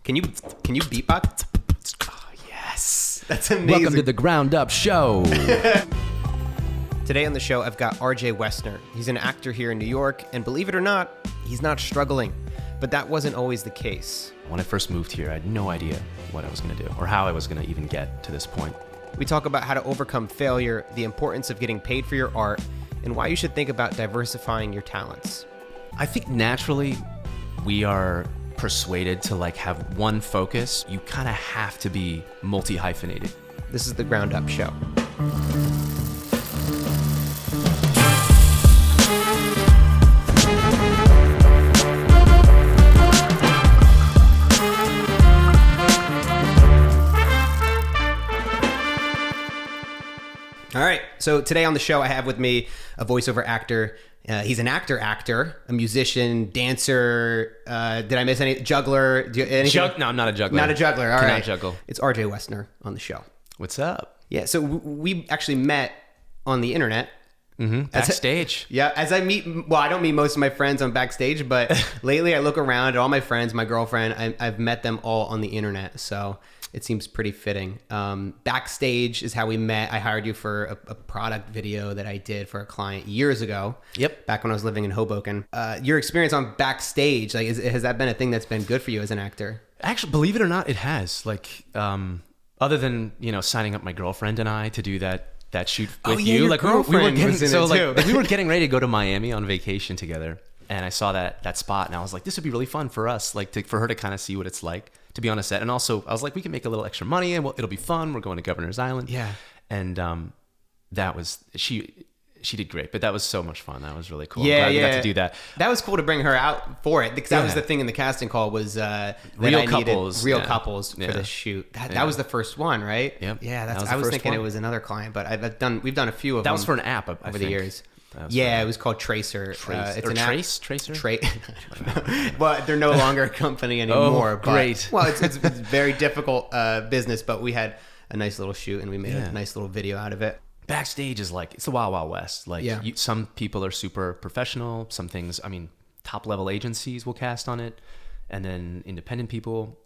Can you beatbox? Oh, yes. That's amazing. Welcome to the Ground Up Show. Today on the show, I've got RJ Woessner. He's an actor here in New York, and believe it or not, he's not struggling. But that wasn't always the case. When I first moved here, I had no idea what I was going to do or how I was going to even get to this point. We talk about how to overcome failure, the importance of getting paid for your art, and why you should think about diversifying your talents. I think naturally we are persuaded to have one focus. You kind of have to be multi-hyphenated. This is the Ground Up Show. All right, so today on the show I have with me a voiceover actor. He's an actor, a musician, dancer. Did I miss any? Juggler? No, I'm not a juggler. Not a juggler. All Cannot right. juggle. It's RJ Woessner on the show. What's up? Yeah, so we actually met on the internet. Mm-hmm. Backstage. As I don't meet most of my friends on Backstage, but lately I look around at all my friends, my girlfriend, I've met them all on the internet, so it seems pretty fitting. Backstage is how we met. I hired you for a product video that I did for a client years ago. Yep. Back when I was living in Hoboken. Your experience on Backstage, has that been a thing that's been good for you as an actor? Actually, believe it or not, it has. Other than, signing up my girlfriend and I to do that shoot with you. Your girlfriend was in it too. We were getting ready to go to Miami on vacation together. And I saw that spot and I was like, this would be really fun for us, for her to kind of see what it's like to be on a set. And also I was like, we can make a little extra money and it'll be fun. We're going to Governor's Island. Yeah. And that was, she did great, but that was so much fun. That was really cool. Yeah, I'm glad we got to do that. That was cool to bring her out for it because that was the thing in the casting call was real couples for this shoot. That was the first one, right? Yep. Yeah, I was thinking it was another client, but we've done a few of them. That was for an app over the years. It was called Tracer. It's an Tracer? Well, they're no longer a company anymore. Oh, great. But, it's very difficult business, but we had a nice little shoot and we made a nice little video out of it. Backstage is it's the Wild Wild West. Some people are super professional. Some things, top level agencies will cast on it, and then independent people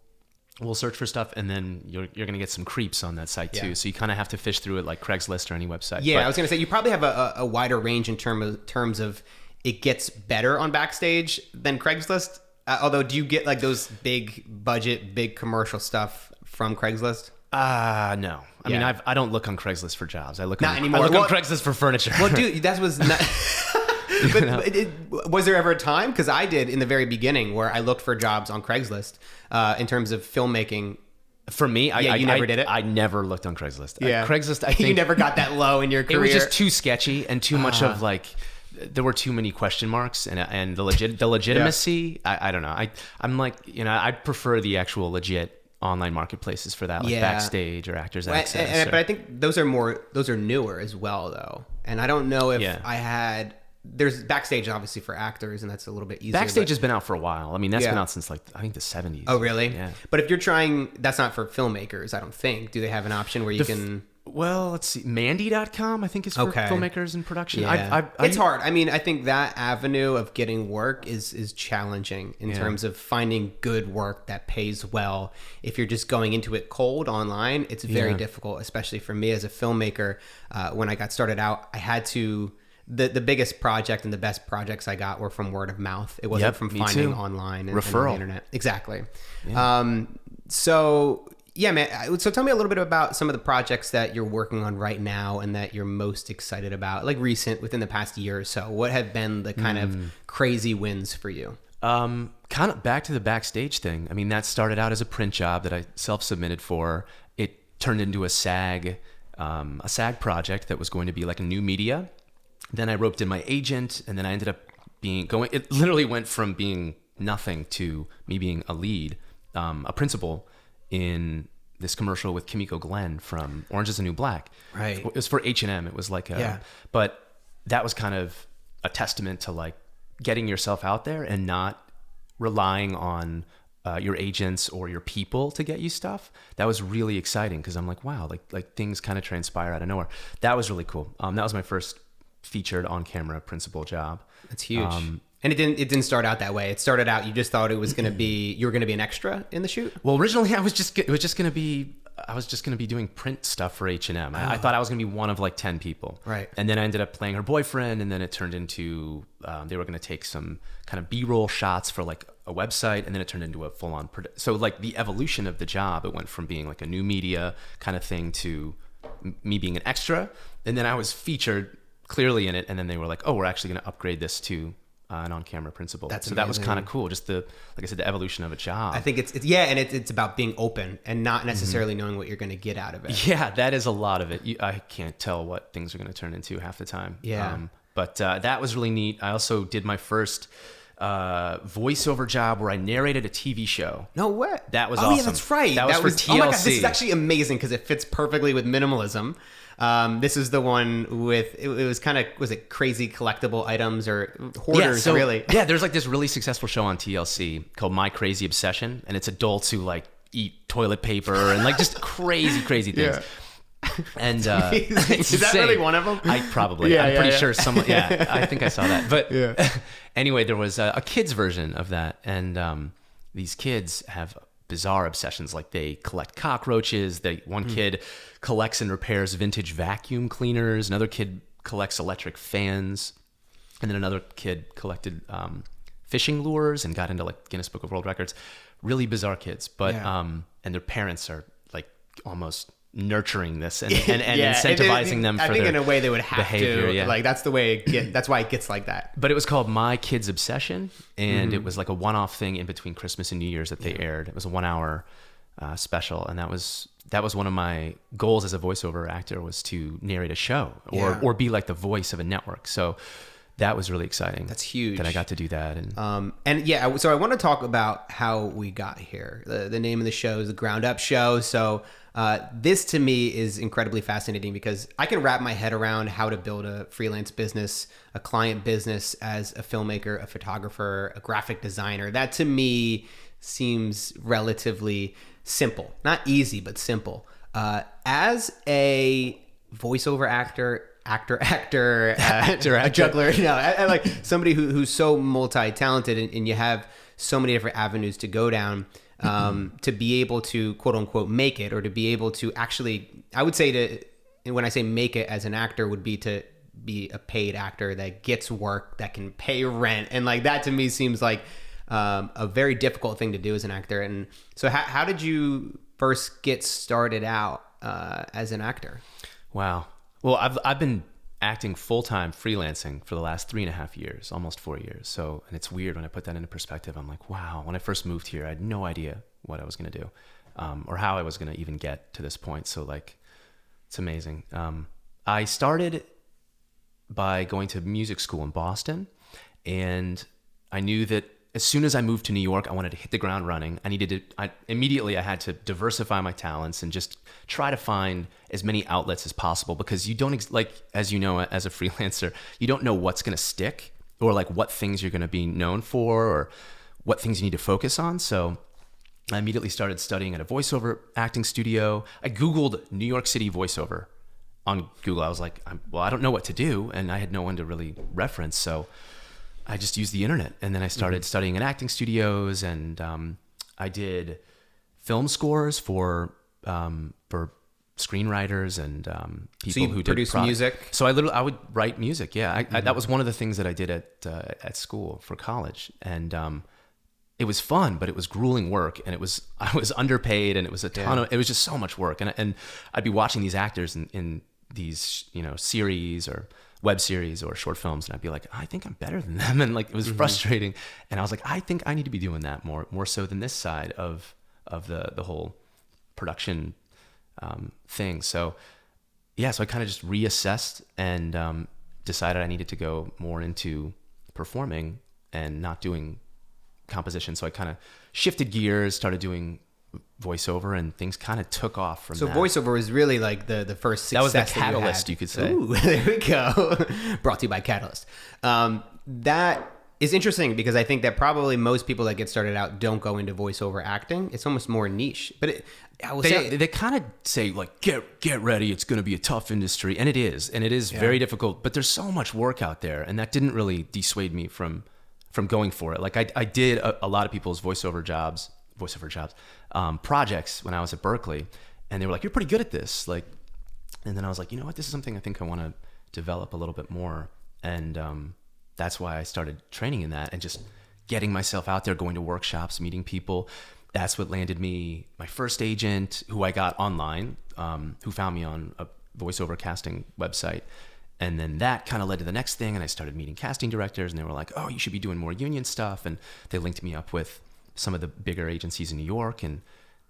will search for stuff, and then you're going to get some creeps on that site too. So you kind of have to fish through it like Craigslist or any website. Yeah, I was going to say you probably have a wider range in terms of it gets better on Backstage than Craigslist. Although, do you get those big budget, big commercial stuff from Craigslist? No. I mean, I don't look on Craigslist for jobs. I look on Craigslist for furniture. Well, dude, that was not... But was there ever a time? Because I did in the very beginning where I looked for jobs on Craigslist in terms of filmmaking. For me, you never did it? I never looked on Craigslist. Yeah. Craigslist, I think... You never got that low in your career? It was just too sketchy and too much of there were too many question marks and the legitimacy. I don't know. I'm I prefer the actual legit online marketplaces for that, Backstage or Actors Access. But I think those are newer as well, though. And I don't know if there's Backstage obviously for actors, and that's a little bit easier. Backstage has been out for a while. I mean, that's been out since I think the 70s. Oh, really? Yeah. But if you're trying, that's not for filmmakers, I don't think. Do they have an option where you can... Well, let's see. Mandy.com, I think, is for filmmakers in production. Yeah. It's hard. I mean, I think that avenue of getting work is challenging in terms of finding good work that pays well. If you're just going into it cold online, it's very difficult, especially for me as a filmmaker. When I got started out, I had to... The biggest project and the best projects I got were from word of mouth. It wasn't from finding online and referral. And the internet. Exactly. Yeah. So... Yeah, man. So tell me a little bit about some of the projects that you're working on right now and that you're most excited about, within the past year or so. What have been the kind of crazy wins for you? Kind of back to the Backstage thing. I mean, that started out as a print job that I self-submitted for. It turned into a SAG project that was going to be like a new media. Then I roped in my agent, and then I ended up it literally went from being nothing to me being a lead, a principal in this commercial with Kimiko Glenn from Orange is the New Black. Right. It was for H&M. It was but that was kind of a testament to getting yourself out there and not relying on your agents or your people to get you stuff. That was really exciting because I'm like, wow, things kind of transpire out of nowhere. That was really cool. That was my first featured on camera principal job. That's huge. And it didn't start out that way. It started out, you just thought you were going to be an extra in the shoot? Well, originally I was just going to be doing print stuff for H&M. I thought I was going to be one of like 10 people. Right. And then I ended up playing her boyfriend, and then it turned into, they were going to take some kind of B-roll shots for like a website, and then it turned into a full-on, so like the evolution of the job, it went from being like a new media kind of thing to me being an extra. And then I was featured clearly in it, and then they were like, oh, we're actually going to upgrade this to an on-camera principal. That's so amazing. that was kind of cool. Just like I said, the evolution of a job. I think it's about being open and not necessarily knowing what you're going to get out of it. Yeah, that is a lot of it. I can't tell what things are going to turn into half the time. Yeah. But that was really neat. I also did my first voiceover job where I narrated a TV show. No way. That was awesome. Oh yeah, that's right. That was for TLC. Oh my God, this is actually amazing because it fits perfectly with minimalism. This is the one with, it was kind of, was it crazy collectible items or hoarders, really? Yeah, there's like this really successful show on TLC called My Crazy Obsession, and it's adults who like eat toilet paper and like just crazy things. Yeah. And is that really one of them? I'm pretty sure someone. Yeah, I think I saw that. But anyway, there was a kids version of that, and these kids have bizarre obsessions. Like they collect cockroaches. One kid collects and repairs vintage vacuum cleaners. Another kid collects electric fans, and then another kid collected fishing lures and got into like Guinness Book of World Records. Really bizarre kids, but and their parents are like almost nurturing this and incentivizing them for I think their in a way they would have behavior, to. yeah. Like that's the way that's why it gets like that. But it was called My Kid's Obsession, and it was like a one-off thing in between Christmas and New Year's that they aired. It was a 1-hour special, and that was one of my goals as a voiceover actor, was to narrate a show or be like the voice of a network. So that was really exciting. That's huge that I got to do that. And so I want to talk about how we got here. The name of the show is The Ground Up Show. So this to me is incredibly fascinating because I can wrap my head around how to build a freelance business, a client business as a filmmaker, a photographer, a graphic designer. That to me seems relatively simple. Not easy, but simple. As a voiceover actor, a juggler, I like somebody who's so multi-talented and you have so many different avenues to go down. To be able to quote unquote make it, or to be able to actually, I would say and when I say make it as an actor, would be to be a paid actor that gets work, that can pay rent. And like that to me seems like a very difficult thing to do as an actor. And so how did you first get started out as an actor? Wow. Well, I've been acting full-time freelancing for the last 3.5 years, almost 4 years. So, and it's weird when I put that into perspective. I'm like, wow, when I first moved here, I had no idea what I was going to do, or how I was going to even get to this point. So like, it's amazing. I started by going to music school in Boston, and I knew that as soon as I moved to New York, I wanted to hit the ground running. I had to diversify my talents and just try to find as many outlets as possible, because you don't, as you know, as a freelancer, you don't know what's going to stick, or like what things you're going to be known for, or what things you need to focus on. So I immediately started studying at a voiceover acting studio. I Googled New York City voiceover on Google. I was like, I don't know what to do. And I had no one to really reference. So I just used the internet, and then I started studying in acting studios, and I did film scores for screenwriters and people who produce music. So I would write music. Yeah, I that was one of the things that I did at school for college, and it was fun, but it was grueling work, and I was underpaid, and it was a ton it was just so much work, and I'd be watching these actors in these series or web series or short films, and I'd be like, I think I'm better than them, and like it was frustrating, and I was like, I think I need to be doing that more so than this side of the whole production thing. So I kind of just reassessed and decided I needed to go more into performing and not doing composition. So I kind of shifted gears, started doing voiceover, and things kind of took off from that. So voiceover was really like the first success. That was the catalyst, you could say. Ooh, there we go. Brought to you by Catalyst. That is interesting, because I think that probably most people that get started out don't go into voiceover acting. It's almost more niche. But they kind of say like, get ready, it's going to be a tough industry, and it is very difficult. But there's so much work out there, and that didn't really dissuade me from from going for it. Like I did a lot of people's voiceover jobs, projects when I was at Berkeley, and they were like, "You're pretty good at this." Like, and then I was like, you know what? This is something I think I want to develop a little bit more. And that's why I started training in that and just getting myself out there, going to workshops, meeting people. That's what landed me my first agent, who I got online, who found me on a voiceover casting website. And then that kind of led to the next thing. And I started meeting casting directors, and they were like, "Oh, you should be doing more union stuff." And they linked me up with some of the bigger agencies in New York. And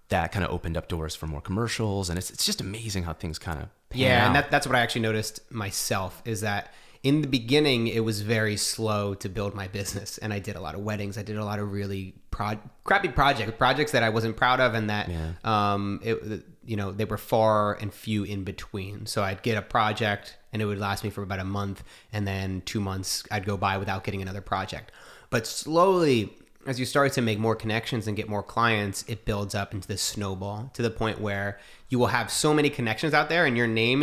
that kind of opened up doors for more commercials. And it's just amazing how things kind of pan out. And that's what I actually noticed myself, is that in the beginning, it was very slow to build my business. And I did a lot of weddings. I did a lot of really crappy projects that I wasn't proud of, and that, they were far and few in between. So I'd get a project and it would last me for about a month. And then 2 months I'd go by without getting another project. But slowly, as you start to make more connections and get more clients, it builds up into this snowball to the point where you will have so many connections out there, and your name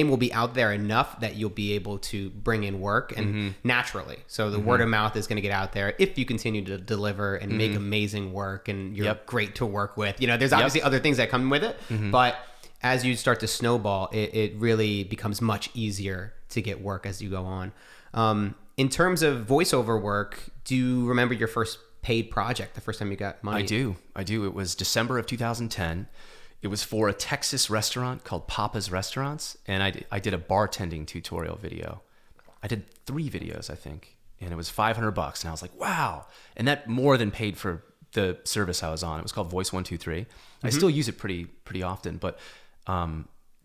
will be out there enough that you'll be able to bring in work, and naturally. So the word of mouth is going to get out there if you continue to deliver and make amazing work, and you're great to work with. There's obviously other things that come with it, but as you start to snowball, it really becomes much easier to get work as you go on. In terms of voiceover work, do you remember your first paid project, the first time you got money? I do. It was December of 2010. It was for a Texas restaurant called Papa's Restaurants, and I did a bartending tutorial video. I did 3 videos, I think, and it was $500, and I was like, wow. And that more than paid for the service I was on. It was called Voice 123. I still use it pretty often, but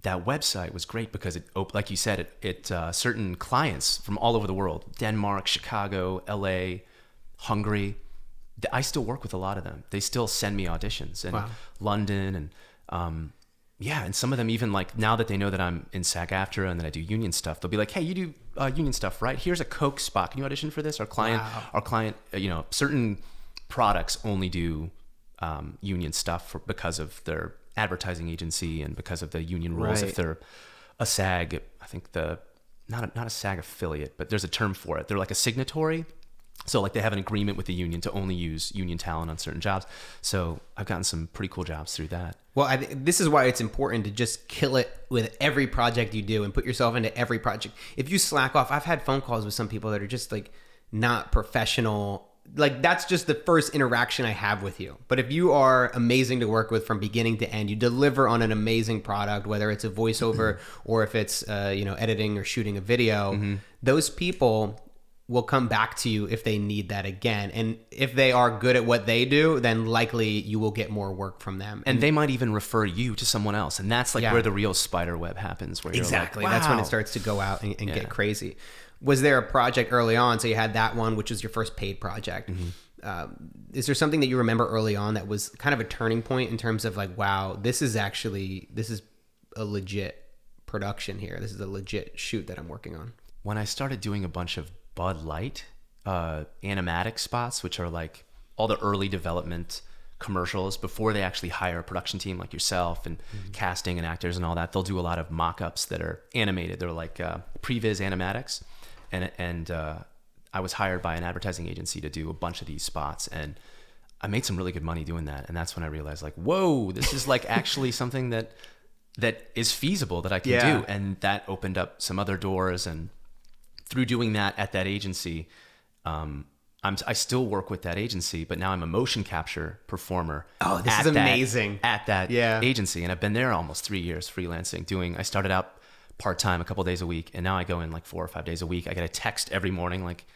that website was great because it, like you said, it certain clients from all over the world, Denmark, Chicago, LA, Hungary, I still work with a lot of them. They still send me auditions, and London, and and some of them, even like now that they know that I'm in SAG-AFTRA and that I do union stuff, they'll be like, "Hey, you do union stuff, right? Here's a Coke spot. Can you audition for this?" Our client, certain products only do union stuff because of their advertising agency and because of the union rules. If they're a SAG, I think not a SAG affiliate, but there's a term for it. They're like a signatory. So like they have an agreement with the union to only use union talent on certain jobs. So I've gotten some pretty cool jobs through that. Well, this is why it's important to just kill it with every project you do and put yourself into every project. If you slack off, I've had phone calls with some people that are just like not professional. Like that's just the first interaction I have with you. But if you are amazing to work with from beginning to end, you deliver on an amazing product, whether it's a voiceover or if it's editing or shooting a video, those people will come back to you if they need that again. And if they are good at what they do, then likely you will get more work from them. And they might even refer you to someone else. And that's like where the real spider web happens. Where exactly. You're like, wow. That's when it starts to go out and get crazy. Was there a project early on? So you had that one, which was your first paid project. Is there something that you remember early on that was kind of a turning point in terms of like, wow, this is a legit production here. This is a legit shoot that I'm working on. When I started doing a bunch of Bud Light animatic spots, which are like all the early development commercials before they actually hire a production team like yourself and casting and actors and all that, they'll do a lot of mock-ups that are animated. They're like previs animatics. And I was hired by an advertising agency to do a bunch of these spots, and I made some really good money doing that. And that's when I realized like, whoa, this is like actually something that is feasible that I can do. And that opened up some other doors. And through doing that at that agency, I still work with that agency, but now I'm a motion capture performer. Oh, this is amazing. At that agency. And I've been there almost 3 years freelancing I started out part-time a couple days a week, and now I go in like 4 or 5 days a week. I get a text every morning, like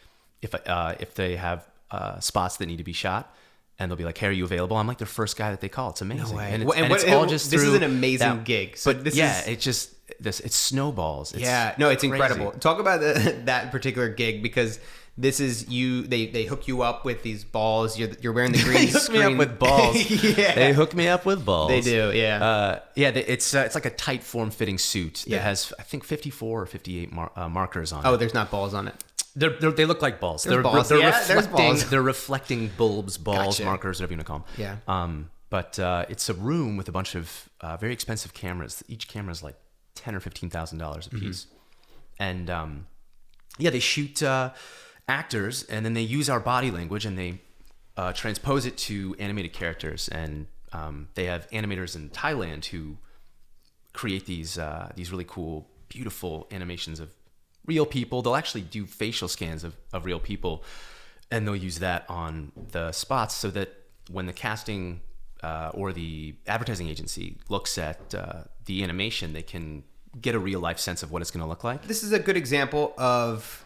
if they have spots that need to be shot, and they'll be like, "Hey, are you available?" I'm like the first guy that they call. It's amazing. No way. And it's all just this through is an amazing gig. So but it snowballs. It's incredible. Talk about that particular gig, because this is you. They hook you up with these balls. You're wearing the green screen. They hook me up with balls. They hook me up with balls. They do. Yeah. It's like a tight form-fitting suit that has, I think, 54 or 58 markers on it. Oh, there's not balls on it. They look like balls. They're balls. They're reflecting bulbs, balls, Gotcha. markers, whatever you want to call them. Yeah. But it's a room with a bunch of very expensive cameras. Each camera is like $10,000 or $15,000 a piece, and they shoot actors, and then they use our body language and they transpose it to animated characters. And they have animators in Thailand who create these really cool, beautiful animations of real people. They'll actually do facial scans of real people, and they'll use that on the spots so that when the casting or the advertising agency looks at the animation, they can get a real life sense of what it's going to look like. This is a good example of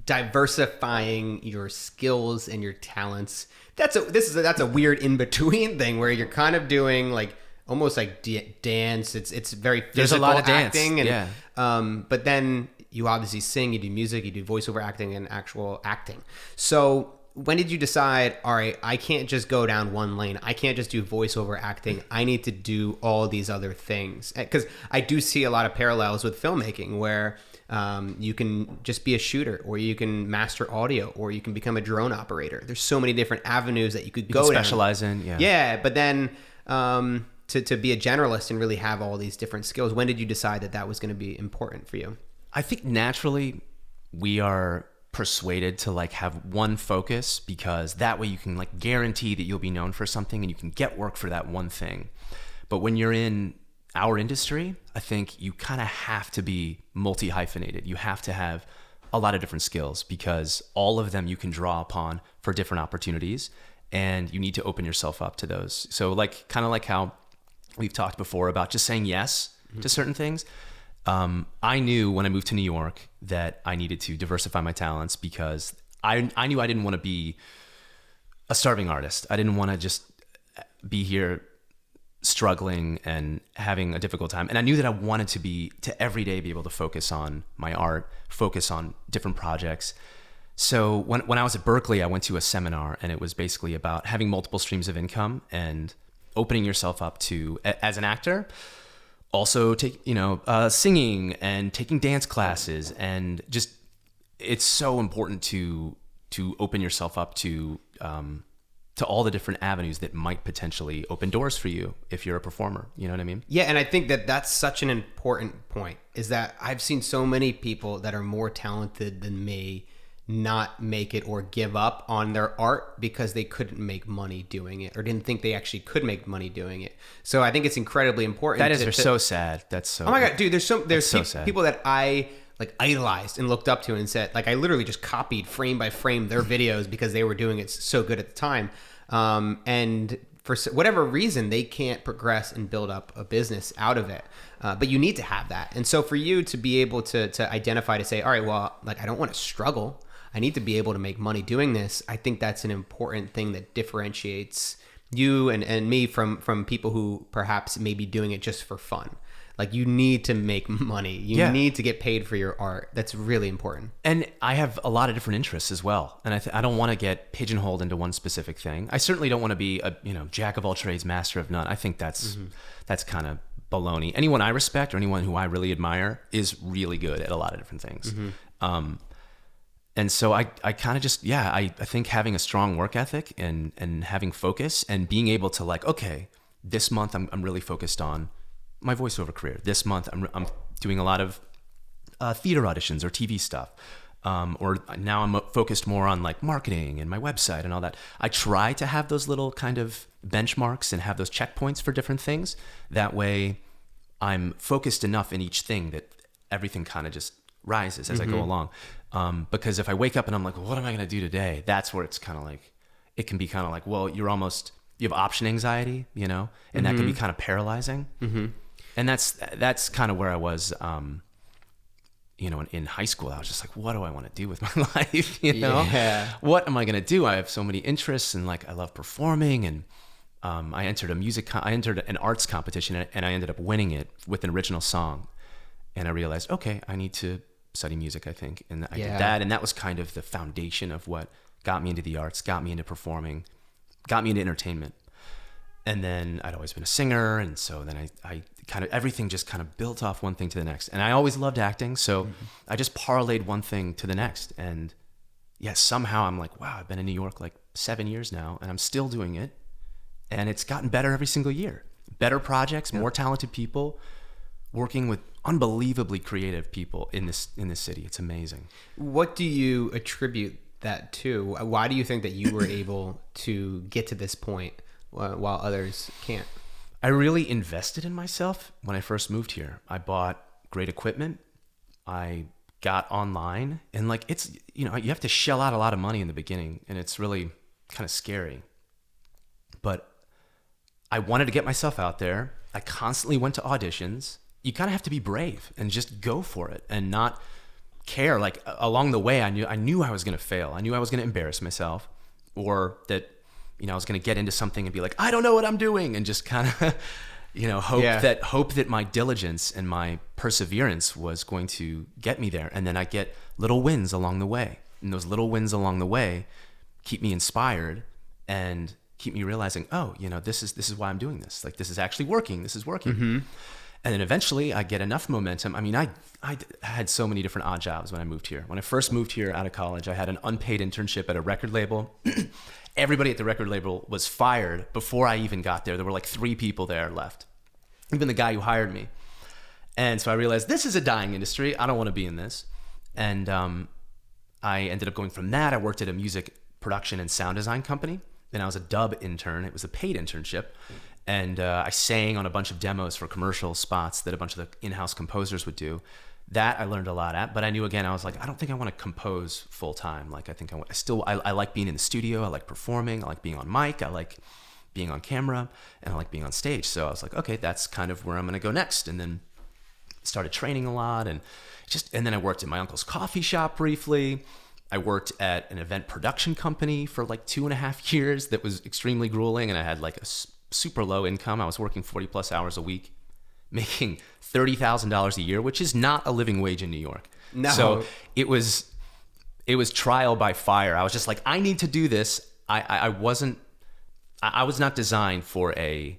diversifying your skills and your talents. That's a weird in between thing where you're kind of doing like almost like dance. It's very physical. There's a lot of acting, dance. And but then you obviously sing, you do music, you do voiceover acting, and actual acting. So when did you decide, all right, I can't just go down one lane. I can't just do voiceover acting. I need to do all these other things. Because I do see a lot of parallels with filmmaking where you can just be a shooter, or you can master audio, or you can become a drone operator. There's so many different avenues that you could go specialize in. Yeah, but then to be a generalist and really have all these different skills, when did you decide that was going to be important for you? I think naturally we are persuaded to like have one focus, because that way you can like guarantee that you'll be known for something and you can get work for that one thing. But when you're in our industry, I think you kind of have to be multi-hyphenated. You have to have a lot of different skills, because all of them you can draw upon for different opportunities, and you need to open yourself up to those. So like kind of like how we've talked before about just saying yes to certain things. I knew when I moved to New York that I needed to diversify my talents, because I knew I didn't want to be a starving artist. I didn't want to just be here struggling and having a difficult time. And I knew that I wanted to every day be able to focus on my art, focus on different projects. So when I was at Berkeley, I went to a seminar, and it was basically about having multiple streams of income and opening yourself up to, as an actor, also singing and taking dance classes. And just, it's so important to open yourself up to all the different avenues that might potentially open doors for you if you're a performer. You know what I mean? Yeah, and I think that's such an important point, is that I've seen so many people that are more talented than me not make it or give up on their art because they couldn't make money doing it, or didn't think they actually could make money doing it. So I think it's incredibly important. They're so sad. That's so. Oh my God, dude! There's so sad. People that I like idolized and looked up to and said, like, I literally just copied frame by frame their videos because they were doing it so good at the time. And for whatever reason, they can't progress and build up a business out of it. But you need to have that. And so for you to be able to identify, to say, all right, well, like, I don't want to struggle. I need to be able to make money doing this. I think that's an important thing that differentiates you and me from people who perhaps may be doing it just for fun. Like, you need to make money. You need to get paid for your art. That's really important. And I have a lot of different interests as well. And I don't want to get pigeonholed into one specific thing. I certainly don't want to be a jack of all trades, master of none. I think that's kind of baloney. Anyone I respect, or anyone who I really admire, is really good at a lot of different things. And so I kind of just, I think having a strong work ethic and having focus and being able to, like, okay, this month I'm really focused on my voiceover career. This month I'm doing a lot of theater auditions or TV stuff. Or now I'm focused more on like marketing and my website and all that. I try to have those little kind of benchmarks and have those checkpoints for different things. That way I'm focused enough in each thing that everything kind of just rises as I go along. Because if I wake up and I'm like, well, what am I going to do today? That's where it's kind of like, it can be kind of like, well, you have option anxiety, and that can be kind of paralyzing. And that's kind of where I was, in high school. I was just like, what do I want to do with my life? What am I going to do? I have so many interests, and like, I love performing, and I entered an arts competition, and I ended up winning it with an original song. And I realized, okay, I need to study music, I think. And I did that. And that was kind of the foundation of what got me into the arts, got me into performing, got me into entertainment. And then I'd always been a singer. And so then I kind of, everything just kind of built off one thing to the next. And I always loved acting. So I just parlayed one thing to the next. And somehow I'm like, wow, I've been in New York like 7 years now, and I'm still doing it. And it's gotten better every single year. Better projects, more talented people, working with unbelievably creative people in this city. It's amazing. What do you attribute that to? Why do you think that you were able to get to this point while others can't? I really invested in myself when I first moved here. I bought great equipment. I got online, and like, it's, you know, you have to shell out a lot of money in the beginning, and it's really kind of scary. But I wanted to get myself out there. I constantly went to auditions. You kind of have to be brave and just go for it and not care. Like, along the way, I knew I was going to fail. I knew I was going to embarrass myself, or that, you know, I was going to get into something and be like, I don't know what I'm doing, and just kind of, you know, hope that my diligence and my perseverance was going to get me there. And then I get little wins along the way. And those little wins along the way keep me inspired and keep me realizing, oh, you know, this is why I'm doing this. Like, this is actually working. This is working. Mm-hmm. And then eventually I get enough momentum. I mean, I had so many different odd jobs when I moved here. When I first moved here out of college, I had an unpaid internship at a record label. Everybody at the record label was fired before I even got there. There were like 3 people there left, even the guy who hired me. And so I realized, this is a dying industry. I don't want to be in this. And I ended up going from that. I worked at a music production and sound design company. Then I was a dub intern. It was a paid internship. And I sang on a bunch of demos for commercial spots that a bunch of the in-house composers would do. That I learned a lot at, but I knew, again, I was like, I don't think I want to compose full time. Like, I think I like being in the studio. I like performing. I like being on mic. I like being on camera, and I like being on stage. So I was like, okay, that's kind of where I'm going to go next. And then started training a lot, and then I worked at my uncle's coffee shop briefly. I worked at an event production company for like 2.5 years. That was extremely grueling, and I had like a super low income. I was working 40 plus hours a week, making $30,000 a year, which is not a living wage in New York. No. So it was trial by fire. I was just like, I need to do this. I was not designed for a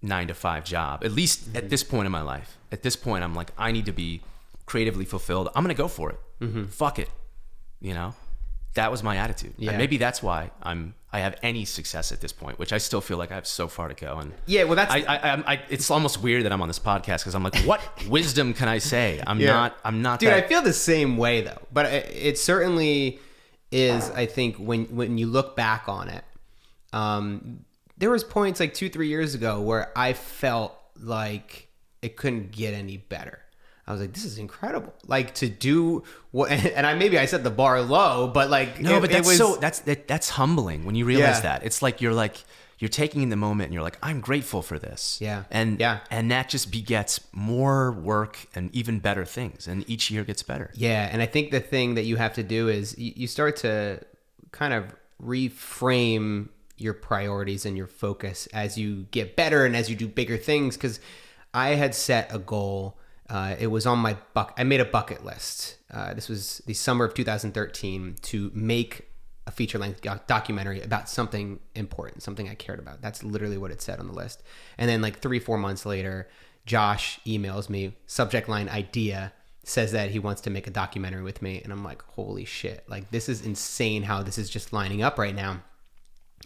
9-to-5 job, at least at this point in my life. At this point, I'm like, I need to be creatively fulfilled. I'm going to go for it. Mm-hmm. Fuck it. You know, that was my attitude. Yeah. And maybe that's why I have any success at this point, which I still feel like I have so far to go. And yeah, well, that's it's almost weird that I'm on this podcast, because I'm like, what wisdom can I say? I'm not. Dude, I feel the same way though, but it certainly is. I think when you look back on it, there was points like 2-3 years ago where I felt like it couldn't get any better. I was like, this is incredible. Like, to do what, and I set the bar low, but like, no, but that's humbling when you realize that. It's like you're taking in the moment and you're like, I'm grateful for this. Yeah. And that just begets more work and even better things. And each year gets better. Yeah. And I think the thing that you have to do is you start to kind of reframe your priorities and your focus as you get better and as you do bigger things. 'Cause I had set a goal. It was on I made a bucket list. This was the summer of 2013 to make a feature-length documentary about something important, something I cared about. That's literally what it said on the list. And then like 3-4 months later, Josh emails me, subject line idea, says that he wants to make a documentary with me. And I'm like, holy shit. Like, this is insane how this is just lining up right now.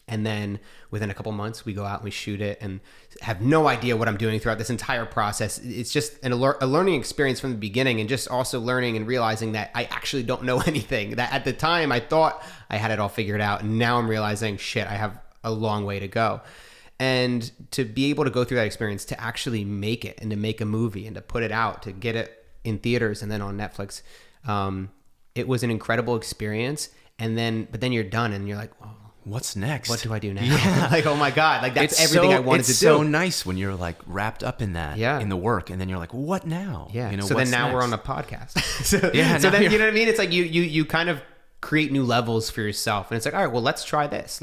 And then within a couple months, we go out and we shoot it and have no idea what I'm doing throughout this entire process. It's just a learning experience from the beginning, and just also learning and realizing that I actually don't know anything. That at the time I thought I had it all figured out. And now I'm realizing, shit, I have a long way to go. And to be able to go through that experience, to actually make it and to make a movie and to put it out, to get it in theaters and then on Netflix, it was an incredible experience. But then you're done and you're like, oh, what's next? What do I do now? Yeah. Like, oh my God, like that's everything I wanted to do. It's so nice when you're like wrapped up in that, in the work, and then you're like, what now? Yeah. You know, so then now next? We're on a podcast. So then, you know what I mean? It's like you kind of create new levels for yourself, and it's like, all right, well, let's try this.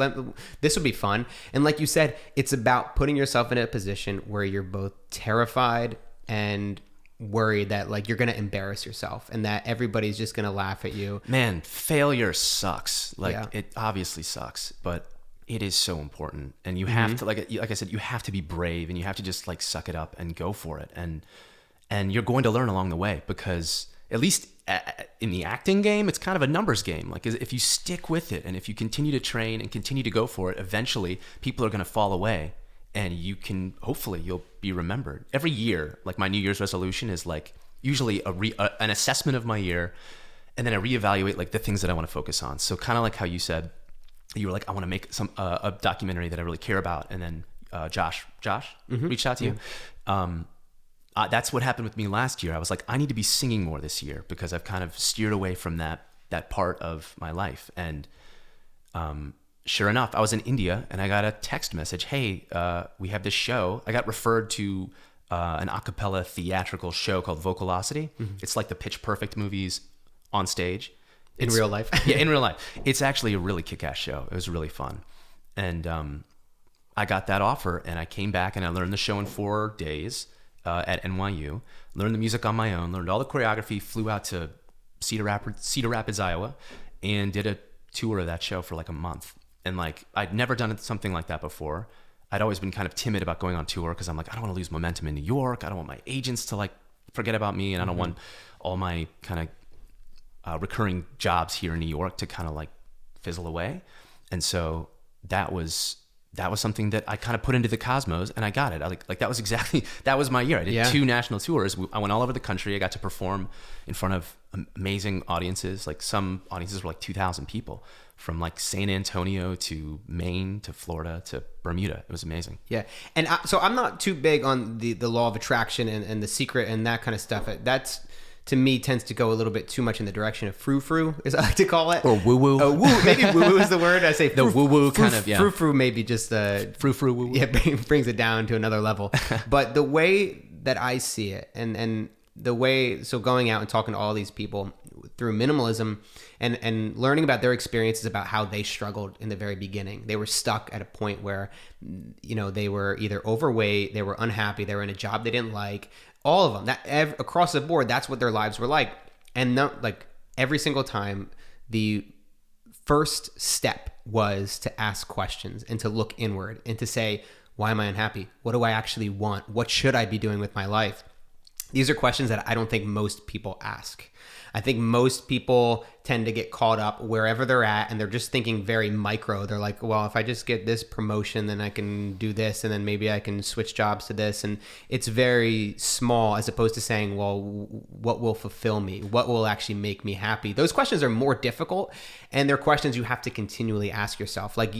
This will be fun. And like you said, it's about putting yourself in a position where you're both terrified and worried that like you're gonna embarrass yourself and that everybody's just gonna laugh at you. Man, failure sucks. It obviously sucks, but it is so important. And you have to, like I said, you have to be brave, and you have to just like suck it up and go for it. And you're going to learn along the way, because at least in the acting game, it's kind of a numbers game. Like, if you stick with it and if you continue to train and continue to go for it, eventually people are gonna fall away. And hopefully you'll be remembered. Every year, like my New Year's resolution is like usually an assessment of my year, and then I reevaluate like the things that I want to focus on. So kind of like how you said, you were like, I want to make a documentary that I really care about, and then Josh reached out to you. That's what happened with me last year. I was like, I need to be singing more this year because I've kind of steered away from that part of my life. And sure enough, I was in India and I got a text message. Hey, we have this show. I got referred to an a cappella theatrical show called Vocalocity. It's like the Pitch Perfect movies on stage. In real life. Yeah, in real life. It's actually a really kick-ass show. It was really fun. And I got that offer and I came back and I learned the show in 4 days at NYU, learned the music on my own, learned all the choreography, flew out to Cedar Rapids, Iowa, and did a tour of that show for like a month. And like, I'd never done something like that before. I'd always been kind of timid about going on tour because I'm like, I don't want to lose momentum in New York. I don't want my agents to like forget about me. And I don't want all my kind of recurring jobs here in New York to kind of like fizzle away. And so that was something that I kind of put into the cosmos and I got it. That was my year. I did 2 national tours. I went all over the country. I got to perform in front of amazing audiences. Like some audiences were like 2,000 people from like San Antonio to Maine to Florida to Bermuda. It was amazing. Yeah. And so I'm not too big on the law of attraction and the secret and that kind of stuff. That's, to me, tends to go a little bit too much in the direction of frou-frou, as I like to call it. Or woo-woo. Oh, woo. Maybe woo-woo is the word. I say the woo-woo kind of, yeah. Frou-frou maybe just... frou-frou woo-woo. Yeah, brings it down to another level. But the way that I see it, and the way... So going out and talking to all these people through minimalism and learning about their experiences about how they struggled in the very beginning. They were stuck at a point where, you know, they were either overweight, they were unhappy, they were in a job they didn't like. All of them, across the board, that's what their lives were like. And like every single time, the first step was to ask questions and to look inward and to say, why am I unhappy? What do I actually want? What should I be doing with my life? These are questions that I don't think most people ask. I think most people tend to get caught up wherever they're at and they're just thinking very micro. They're like, well, if I just get this promotion, then I can do this and then maybe I can switch jobs to this. And it's very small as opposed to saying, well, what will fulfill me? What will actually make me happy? Those questions are more difficult and they're questions you have to continually ask yourself. Like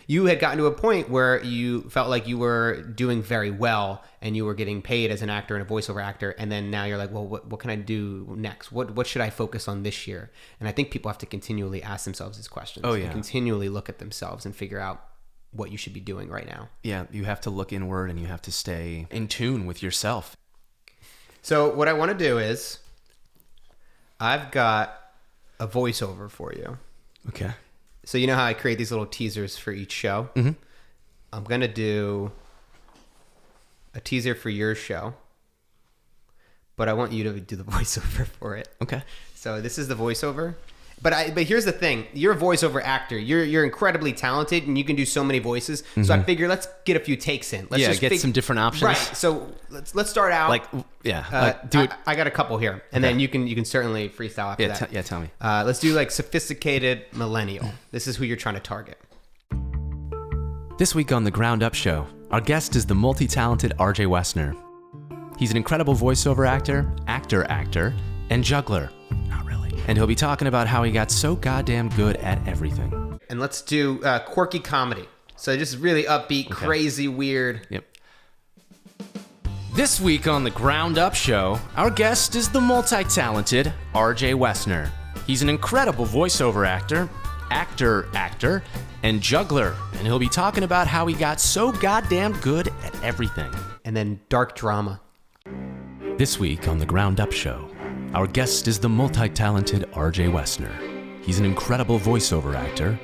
you had gotten to a point where you felt like you were doing very well and you were getting paid as an actor and a voiceover actor. And then now you're like, well, what can I do next? What should I focus on this year? And I think people have to continually ask themselves these questions. Oh, yeah. And continually look at themselves and figure out what you should be doing right now. Yeah, you have to look inward and you have to stay in tune with yourself. So what I want to do is I've got a voiceover for you. Okay. So you know how I create these little teasers for each show? Mm-hmm. I'm going to do a teaser for your show, but I want you to do the voiceover for it. Okay. So this is the voiceover. But here's the thing. You're a voiceover actor. You're incredibly talented and you can do so many voices. Mm-hmm. So I figure let's get a few takes in. Let's get some different options. Right. So let's start out. Do it. I got a couple here. And then you can certainly freestyle after that. Tell me. Let's do like sophisticated millennial. This is who you're trying to target. This week on The Ground Up Show, our guest is the multi-talented RJ Woessner. He's an incredible voiceover actor, and juggler. Not really. And he'll be talking about how he got so goddamn good at everything. And let's do quirky comedy. So just really upbeat, crazy, weird. Yep. This week on The Ground Up Show, our guest is the multi-talented RJ Woessner. He's an incredible voiceover actor, and juggler. And he'll be talking about how he got so goddamn good at everything. And then dark drama. This week on The Ground Up Show, our guest is the multi-talented RJ Woessner. He's an incredible voiceover actor,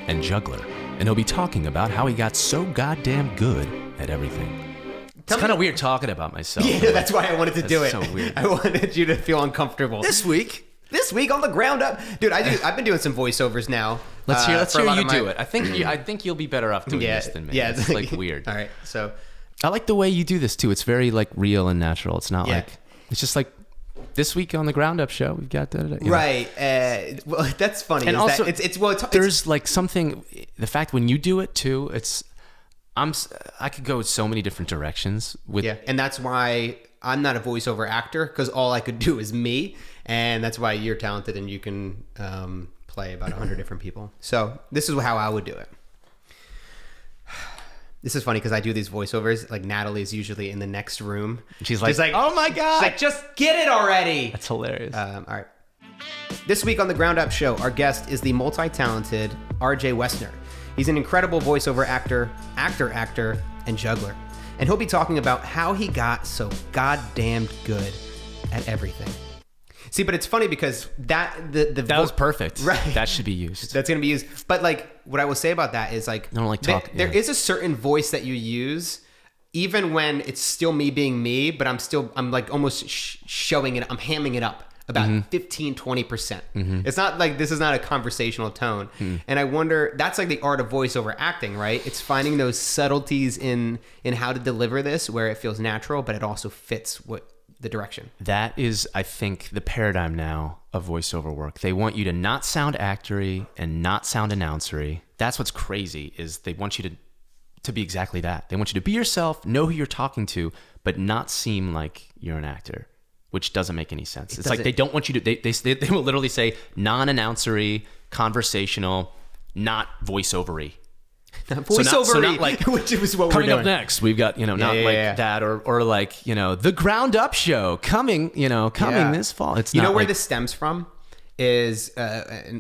and juggler. And he'll be talking about how he got so goddamn good at everything. It's kind of weird talking about myself. Yeah, that's why I wanted to do it. So weird. I wanted you to feel uncomfortable. This week on The Ground Up. Dude, I've been doing some voiceovers now. Let's hear you do it. I think you'll be better off doing this than me. Yeah, it's like weird. All right, so I like the way you do this too. It's very like real and natural. It's not like it's just like this week on The Ground Up Show we've got right. Well, that's funny. And also, there's like something. The fact when you do it too, I could go so many different directions with. Yeah, and that's why I'm not a voiceover actor because all I could do is me, and that's why you're talented and you can play about 100 different people. So this is how I would do it. This is funny because I do these voiceovers. Like Natalie's usually in the next room. She's like, oh my God. She's like, just get it already. That's hilarious. All right. This week on the Ground Up Show, our guest is the multi-talented RJ Woessner. He's an incredible voiceover actor, and juggler. And he'll be talking about how he got so goddamn good at everything. See, but it's funny because that was perfect. Right. That should be used. That's going to be used. But like, what I will say about that is like, I don't like talk. There is a certain voice that you use, even when it's still me being me, but I'm like almost showing it. I'm hamming it up about 15, 20%. It's not like, this is not a conversational tone. And I wonder, that's like the art of voiceover acting, right? It's finding those subtleties in how to deliver this where it feels natural, but it also fits the direction. That is, I think, the paradigm now of voiceover work. They want you to not sound actory and not sound announcery. That's what's crazy, is they want you to be exactly that. They want you to be yourself, know who you're talking to, but not seem like you're an actor, which doesn't make any sense. It's like they don't want you to, they will literally say non-announcery, conversational, not voiceovery. Voiceover, so not like, which is what coming we're doing. up next. We've got, that, or like, the Ground Up Show coming this fall. It's not where this stems from is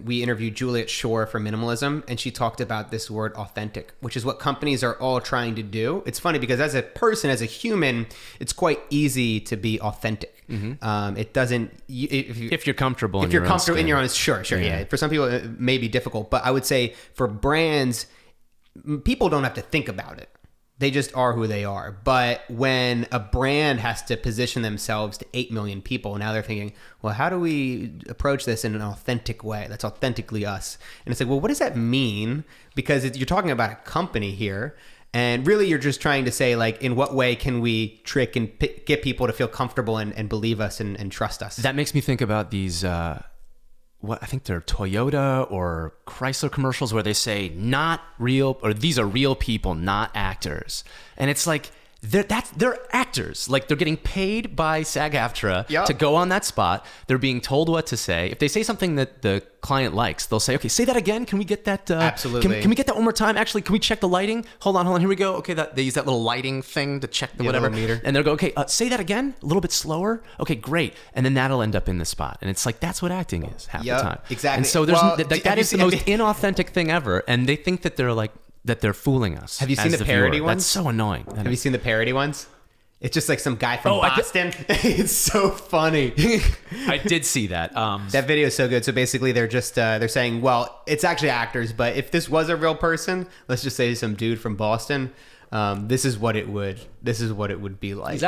we interviewed Juliet Shore for Minimalism, and she talked about this word authentic, which is what companies are all trying to do. It's funny because as a person, as a human, it's quite easy to be authentic. It doesn't if you're comfortable in your own sure yeah. For some people it may be difficult, but I would say for brands, people don't have to think about it. They just are who they are. But when a brand has to position themselves to 8 million people, now they're thinking, well, how do we approach this in an authentic way that's authentically us? And it's like, well, what does that mean? Because you're talking about a company here. And really, you're just trying to say, like, in what way can we trick and get people to feel comfortable and believe us and trust us? That makes me think about these... I think they're Toyota or Chrysler commercials where they say not real, or these are real people, not actors. And it's like, they're actors. Like, they're getting paid by SAG-AFTRA to go on that spot. They're being told what to say. If they say something that the client likes, they'll say, okay, say that again. Can we get that? Absolutely. Can we get that one more time? Actually, can we check the lighting? Hold on. Here we go. Okay, they use that little lighting thing to check the whatever. Meter. And they'll go, okay, say that again, a little bit slower. Okay, great. And then that'll end up in the spot. And it's like, that's what acting is half the time. Exactly. And so that is the most inauthentic thing ever. And they think that they're fooling us. Have you seen the parody ones? That's so annoying. Have you seen the parody ones? It's just like some guy from Boston. It's so funny. I did see that. That video is so good. So basically, they're just they're saying, well, it's actually actors, but if this was a real person, let's just say some dude from Boston, this is what it would be like.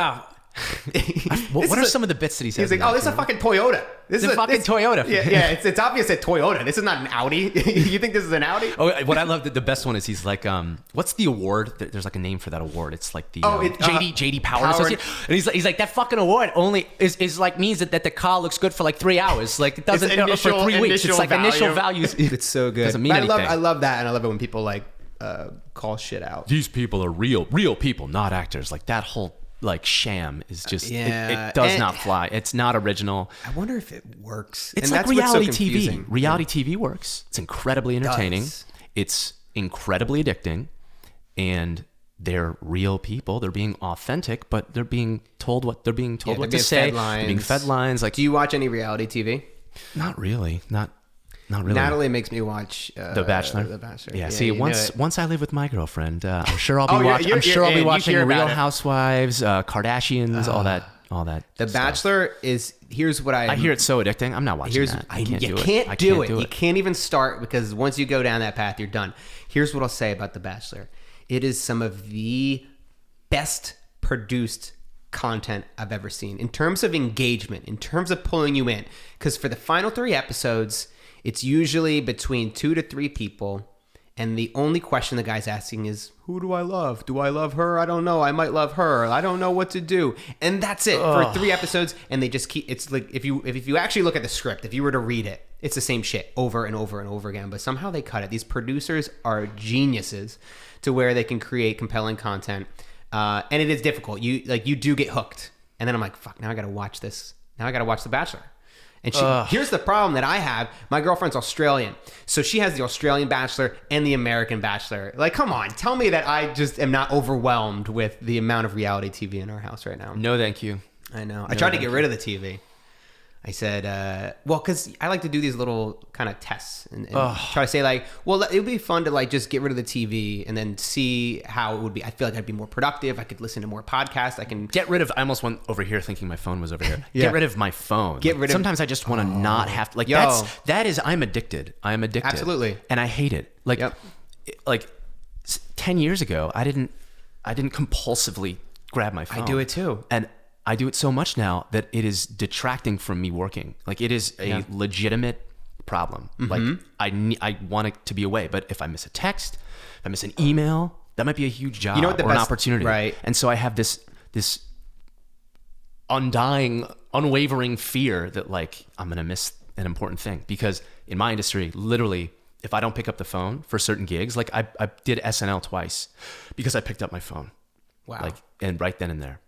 What are some of the bits that he says? He's like, oh, this is a fucking Toyota. This is a fucking Toyota. Yeah, it's obvious it's Toyota. This is not an Audi. You think this is an Audi? Oh, what I love, the best one is he's like, what's the award? There's like a name for that award. It's like the JD Power Association. And he's like, that fucking award only is like means that the car looks good for like 3 hours. Like it doesn't for 3 weeks. It's like initial values. It's so good. Doesn't mean anything. I love that, and I love it when people like call shit out. These people are real people, not actors. Like that whole like sham is just it does not fly. It's not original. I wonder if it works. It's like reality TV. Reality TV works. It's incredibly entertaining. It's incredibly addicting, and they're real people. They're being authentic, but they're being told what to say. They're being fed lines. Like, do you watch any reality TV? Not really. Not really. Natalie makes me watch The Bachelor. Yeah. See, once I live with my girlfriend, I'm sure I'll be watching Real Housewives, Kardashians, all that. The Bachelor is. Here's what I hear. It's so addicting. I'm not watching that. You can't do it. You can't even start, because once you go down that path, you're done. Here's what I'll say about The Bachelor. It is some of the best produced content I've ever seen in terms of engagement, in terms of pulling you in. Because for the final 3 episodes, it's usually between 2 to 3 people, and the only question the guy's asking is, who do I love? Do I love her? I don't know. I might love her. I don't know what to do. And that's it for 3 episodes, and they just keep... It's like, if you actually look at the script, if you were to read it, it's the same shit over and over and over again, but somehow they cut it. These producers are geniuses to where they can create compelling content, and it is difficult. You do get hooked. And then I'm like, fuck, now I got to watch this. Now I got to watch The Bachelor. And here's the problem that I have. My girlfriend's Australian. So she has the Australian Bachelor and the American Bachelor. Like, come on. Tell me that I just am not overwhelmed with the amount of reality TV in our house right now. No, thank you. I know. I tried to get rid of the TV. I said, well, because I like to do these little kind of tests and try to say like, well, it would be fun to like just get rid of the TV and then see how it would be. I feel like I'd be more productive. I could listen to more podcasts. I can get rid of. I almost went over here thinking my phone was over here. Yeah. Get rid of my phone. Sometimes I just want to not have to. Like I'm addicted. I am addicted. Absolutely. And I hate it. Like, like 10 years ago, I didn't compulsively grab my phone. I do it too. And I do it so much now that it is detracting from me working. Like it is a legitimate problem. Like I want it to be away, but if I miss a text, if I miss an email, that might be a huge job or an opportunity. Right. And so I have this undying, unwavering fear that like I'm going to miss an important thing, because in my industry, literally, if I don't pick up the phone for certain gigs, like I did SNL twice because I picked up my phone. Wow. Like, and right then and there,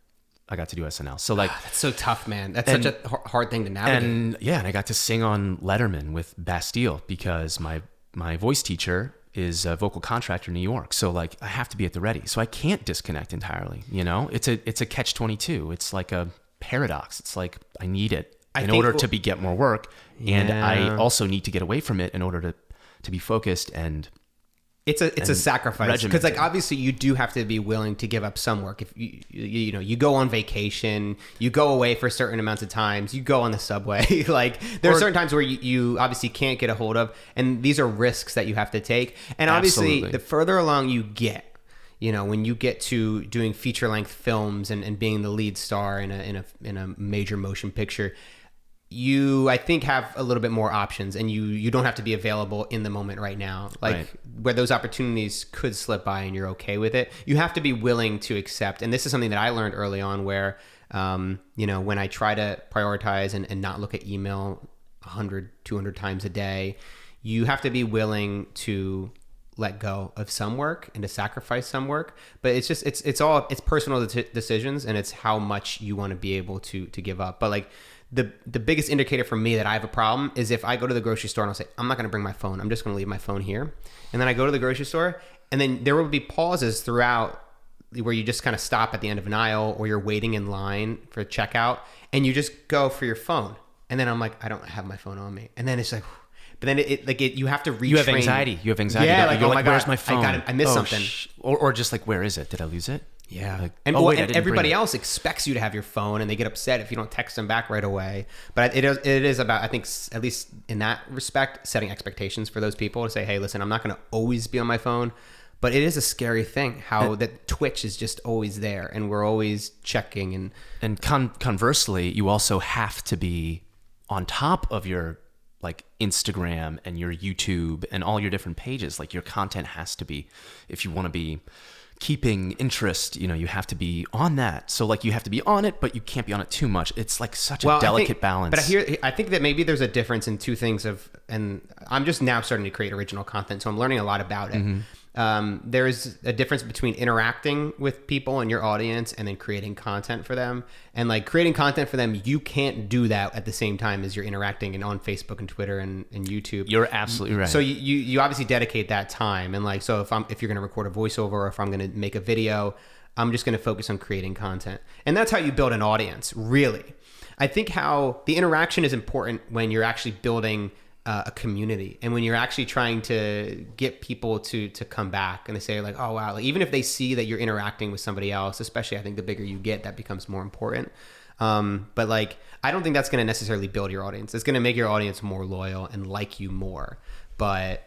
I got to do SNL. So like, that's so tough, man. That's such a hard thing to navigate. And I got to sing on Letterman with Bastille because my voice teacher is a vocal contractor in New York. So like, I have to be at the ready. So I can't disconnect entirely. You know, it's a catch-22. It's like a paradox. It's like I need it in order to get more work, and I also need to get away from it in order to be focused and. It's a sacrifice, because like obviously you do have to be willing to give up some work. If you go on vacation, you go away for certain amounts of times, you go on the subway. Like there are certain times where you obviously can't get a hold of, and these are risks that you have to take. And obviously the further along you get, when you get to doing feature length films and being the lead star in a major motion picture, you, I think, have a little bit more options, and you don't have to be available in the moment right now. Like where those opportunities could slip by and you're okay with it, you have to be willing to accept. And this is something that I learned early on where, when I try to prioritize and not look at email 100, 200 times a day, you have to be willing to let go of some work and to sacrifice some work. But it's just, it's personal decisions, and it's how much you want to be able to give up. But like, the biggest indicator for me that I have a problem is if I go to the grocery store and I'll say, I'm not going to bring my phone. I'm just going to leave my phone here. And then I go to the grocery store, and then there will be pauses throughout where you just kind of stop at the end of an aisle, or you're waiting in line for checkout, and you just go for your phone. And then I'm like, I don't have my phone on me. And then it's like, but then you have to retrain. You have anxiety. Yeah, like, oh my God, where's my phone? I missed something. Or just like, where is it? Did I lose it? Yeah. Like, and everybody else expects you to have your phone, and they get upset if you don't text them back right away. But it is about, I think, at least in that respect, setting expectations for those people to say, hey, listen, I'm not going to always be on my phone. But it is a scary thing how that Twitch is just always there, and we're always checking. And conversely, you also have to be on top of your like Instagram and your YouTube and all your different pages. Like your content has to be, if you want to be keeping interest, you have to be on that. So like you have to be on it, but you can't be on it too much. It's like such a delicate balance. But I think that maybe there's a difference in two things and I'm just now starting to create original content, so I'm learning a lot about it. Mm-hmm. There's a difference between interacting with people and your audience and then creating content for them. And like creating content for them, you can't do that at the same time as you're interacting and on Facebook and Twitter and YouTube. You're absolutely right. So you obviously dedicate that time. And like, so if you're going to record a voiceover, or if I'm going to make a video, I'm just going to focus on creating content. And that's how you build an audience, really. I think how the interaction is important when you're actually building a community, and when you're actually trying to get people to come back, and they say like, oh wow, like, even if they see that you're interacting with somebody else, especially I think the bigger you get, that becomes more important. But like, I don't think that's going to necessarily build your audience. It's going to make your audience more loyal and like you more, but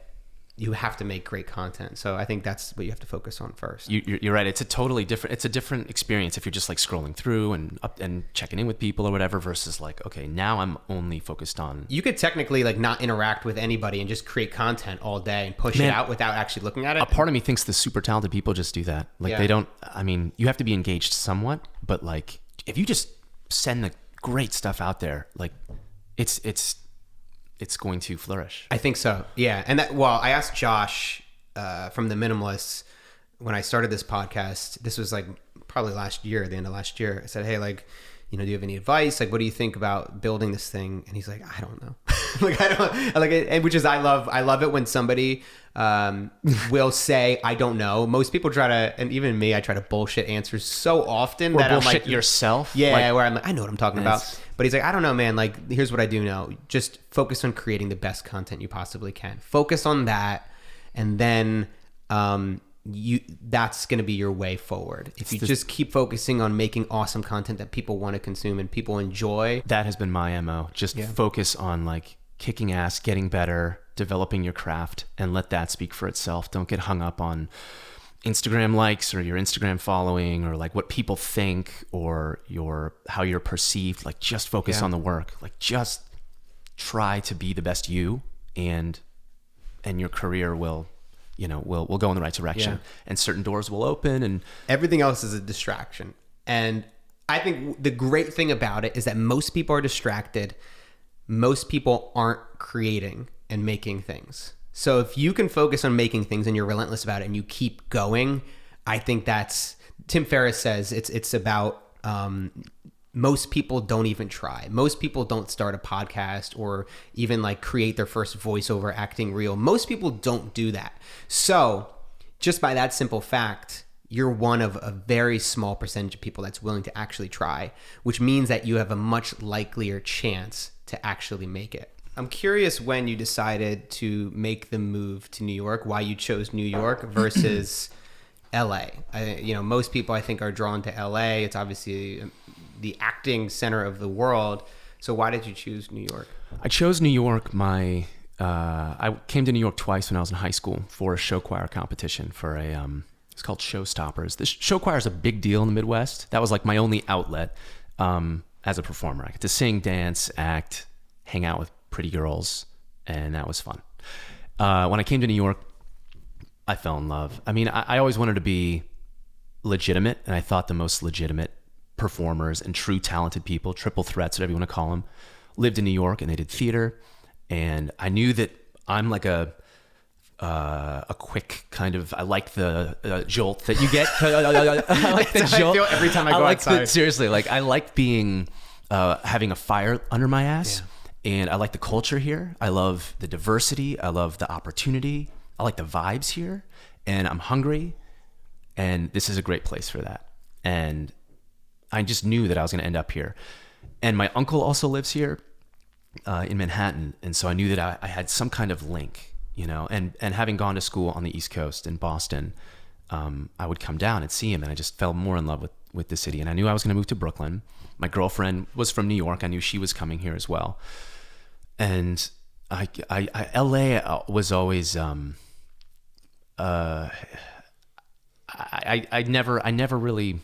you have to make great content. So I think that's what you have to focus on first. You're right. It's a different experience if you're just like scrolling through and checking in with people or whatever, versus like, okay, now I'm only focused on. You could technically like not interact with anybody and just create content all day and push it out without actually looking at it. A part of me thinks the super talented people just do that. Like they don't, I mean, you have to be engaged somewhat, but like if you just send the great stuff out there, like it's going to flourish. I think so. Yeah. And I asked Josh from The Minimalists when I started this podcast. This was like probably last year, the end of last year. I said, hey, like, do you have any advice? Like, what do you think about building this thing? And he's like, I don't know. Like, I don't like it. And which is, I love it when somebody will say, I don't know. Most people try to, and even me, I try to bullshit answers so often that bullshit I'm like, yourself. Yeah, where I'm like, I know what I'm talking about. But he's like, I don't know, man. Like, here's what I do know. Just focus on creating the best content you possibly can. Focus on that. And then, that's going to be your way forward. If you just keep focusing on making awesome content that people want to consume and people enjoy. That has been my MO. Just focus on like kicking ass, getting better, developing your craft, and let that speak for itself. Don't get hung up on Instagram likes or your Instagram following or like what people think or how you're perceived. Like, just focus on the work. Like, just try to be the best you, and your career will go in the right direction, and certain doors will open, and everything else is a distraction. And I think the great thing about it is that most people are distracted. Most people aren't creating and making things. So if you can focus on making things and you're relentless about it and you keep going, I think that's, Tim Ferriss says it's about, most people don't even try. Most people don't start a podcast or even like create their first voiceover acting reel. Most people don't do that. So just by that simple fact, you're one of a very small percentage of people that's willing to actually try, which means that you have a much likelier chance to actually make it. I'm curious when you decided to make the move to New York, why you chose New York versus LA. Most people I think are drawn to LA. It's obviously the acting center of the world. So why did you choose New York? I chose New York. I came to New York twice when I was in high school for a show choir competition for it's called Showstoppers. This show choir is a big deal in the Midwest. That was like my only outlet as a performer. I get to sing, dance, act, hang out with pretty girls, and that was fun. When I came to New York, I fell in love. I mean, I always wanted to be legitimate, and I thought the most legitimate performers and true talented people, triple threats, whatever you want to call them, lived in New York, and they did theater. And I knew that I'm like a quick kind of, I like the jolt that you get. I like the jolt. I feel every time I go outside. Seriously, like I like being, having a fire under my ass. Yeah. And I like the culture here. I love the diversity. I love the opportunity. I like the vibes here. And I'm hungry. And this is a great place for that. And I just knew that I was going to end up here. And my uncle also lives here in Manhattan. And so I knew that I had some kind of link, and having gone to school on the East Coast in Boston, I would come down and see him. And I just fell more in love with the city. And I knew I was going to move to Brooklyn. My girlfriend was from New York. I knew she was coming here as well. And LA was always, I never really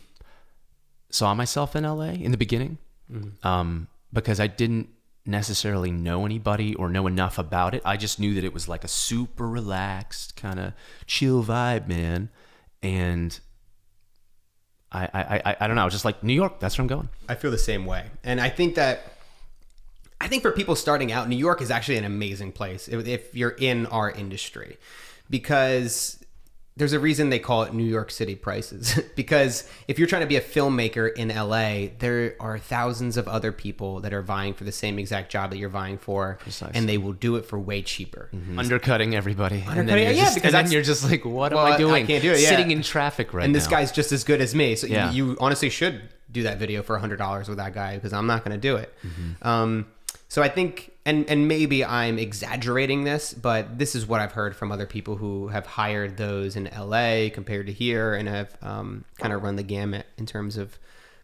saw myself in LA in the beginning, because I didn't necessarily know anybody or know enough about it. I just knew that it was like a super relaxed kind of chill vibe, man. And I don't know. I was just like, New York, that's where I'm going. I feel the same way. And I think for people starting out, New York is actually an amazing place if you're in our industry, because there's a reason they call it New York City prices. Because if you're trying to be a filmmaker in LA, there are thousands of other people that are vying for the same exact job that you're vying for. Precisely. And they will do it for way cheaper. Mm-hmm. Undercutting everybody. And then you're just like, what am I doing? I can't do it. Sitting in traffic right now. And this guy's just as good as me. So you honestly should do that video for $100 with that guy, because I'm not going to do it. Mm-hmm. So I think, and maybe I'm exaggerating this, but this is what I've heard from other people who have hired those in LA compared to here, and have kind of run the gamut in terms of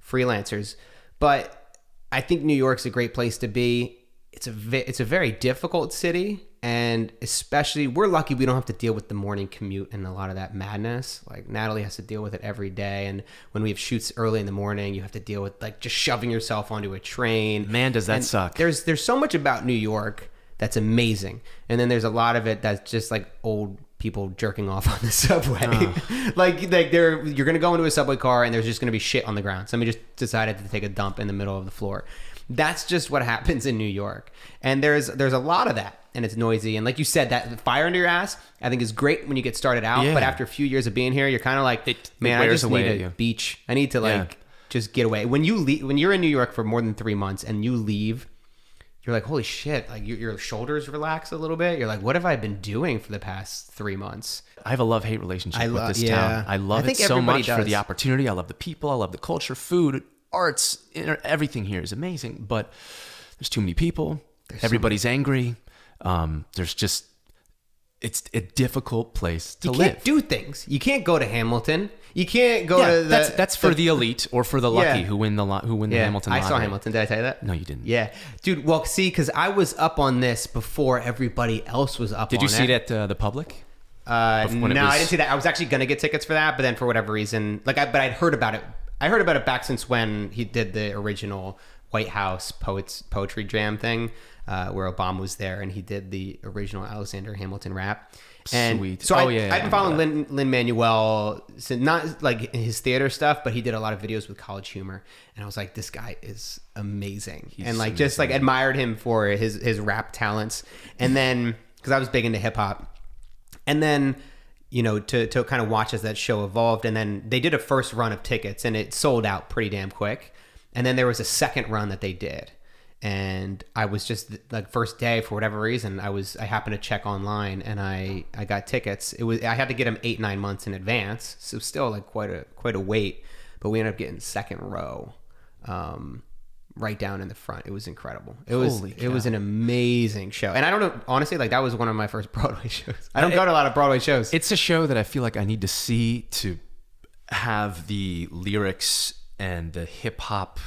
freelancers. But I think New York's a great place to be. It's a very difficult city, and especially we're lucky we don't have to deal with the morning commute and a lot of that madness. Like Natalie has to deal with it every day, and when we have shoots early in the morning, you have to deal with like just shoving yourself onto a train. Man, does that suck. There's so much about New York that's amazing, and then there's a lot of it that's just like old people jerking off on the subway. Oh. like you're gonna go into a subway car and there's just gonna be shit on the ground. Somebody just decided to take a dump in the middle of the floor. That's just what happens in New York. And there's a lot of that, and it's noisy. And like you said, that fire under your ass, I think is great when you get started out. Yeah. But after a few years of being here, you're kind of like, man, I just need a beach. I need to just get away. When you leave, when you're in New York for more than 3 months and you leave, you're like, holy shit, like your shoulders relax a little bit. You're like, what have I been doing for the past 3 months? I have a love-hate relationship with this town. I love it so much for the opportunity. I love the people. I love the culture, food, arts, everything here is amazing. But there's too many people. Everybody's angry. It's a difficult place to live. You can't do things. You can't go to Hamilton. You can't go to the... That's for the elite or for the lucky who win the Hamilton lottery. I saw Hamilton. Did I tell you that? No, you didn't. Yeah. Dude, well, see, because I was up on this before everybody else was up on it. Did you see it at the Public? No, I didn't see that. I was actually going to get tickets for that, but then for whatever reason... but I'd heard about it. I heard about it back since when he did the original White House Poetry Jam thing, where Obama was there, and he did the original Alexander Hamilton rap. And sweet. So I've been following Lin-Manuel, not like his theater stuff, but he did a lot of videos with College Humor, and I was like, this guy is amazing. And like just like admired him for his rap talents. And then because I was big into hip hop, and then to kind of watch as that show evolved, and then they did a first run of tickets, and it sold out pretty damn quick. And then there was a second run that they did. And I was just like first day for whatever reason, I happened to check online and I got tickets. I had to get them 8-9 months in advance, so still like quite a wait. But we ended up getting second row, right down in the front. It was incredible. It was an amazing show. And I don't know, honestly, like that was one of my first Broadway shows. I don't go to a lot of Broadway shows. It's a show that I feel like I need to see to have the lyrics and the hip hop.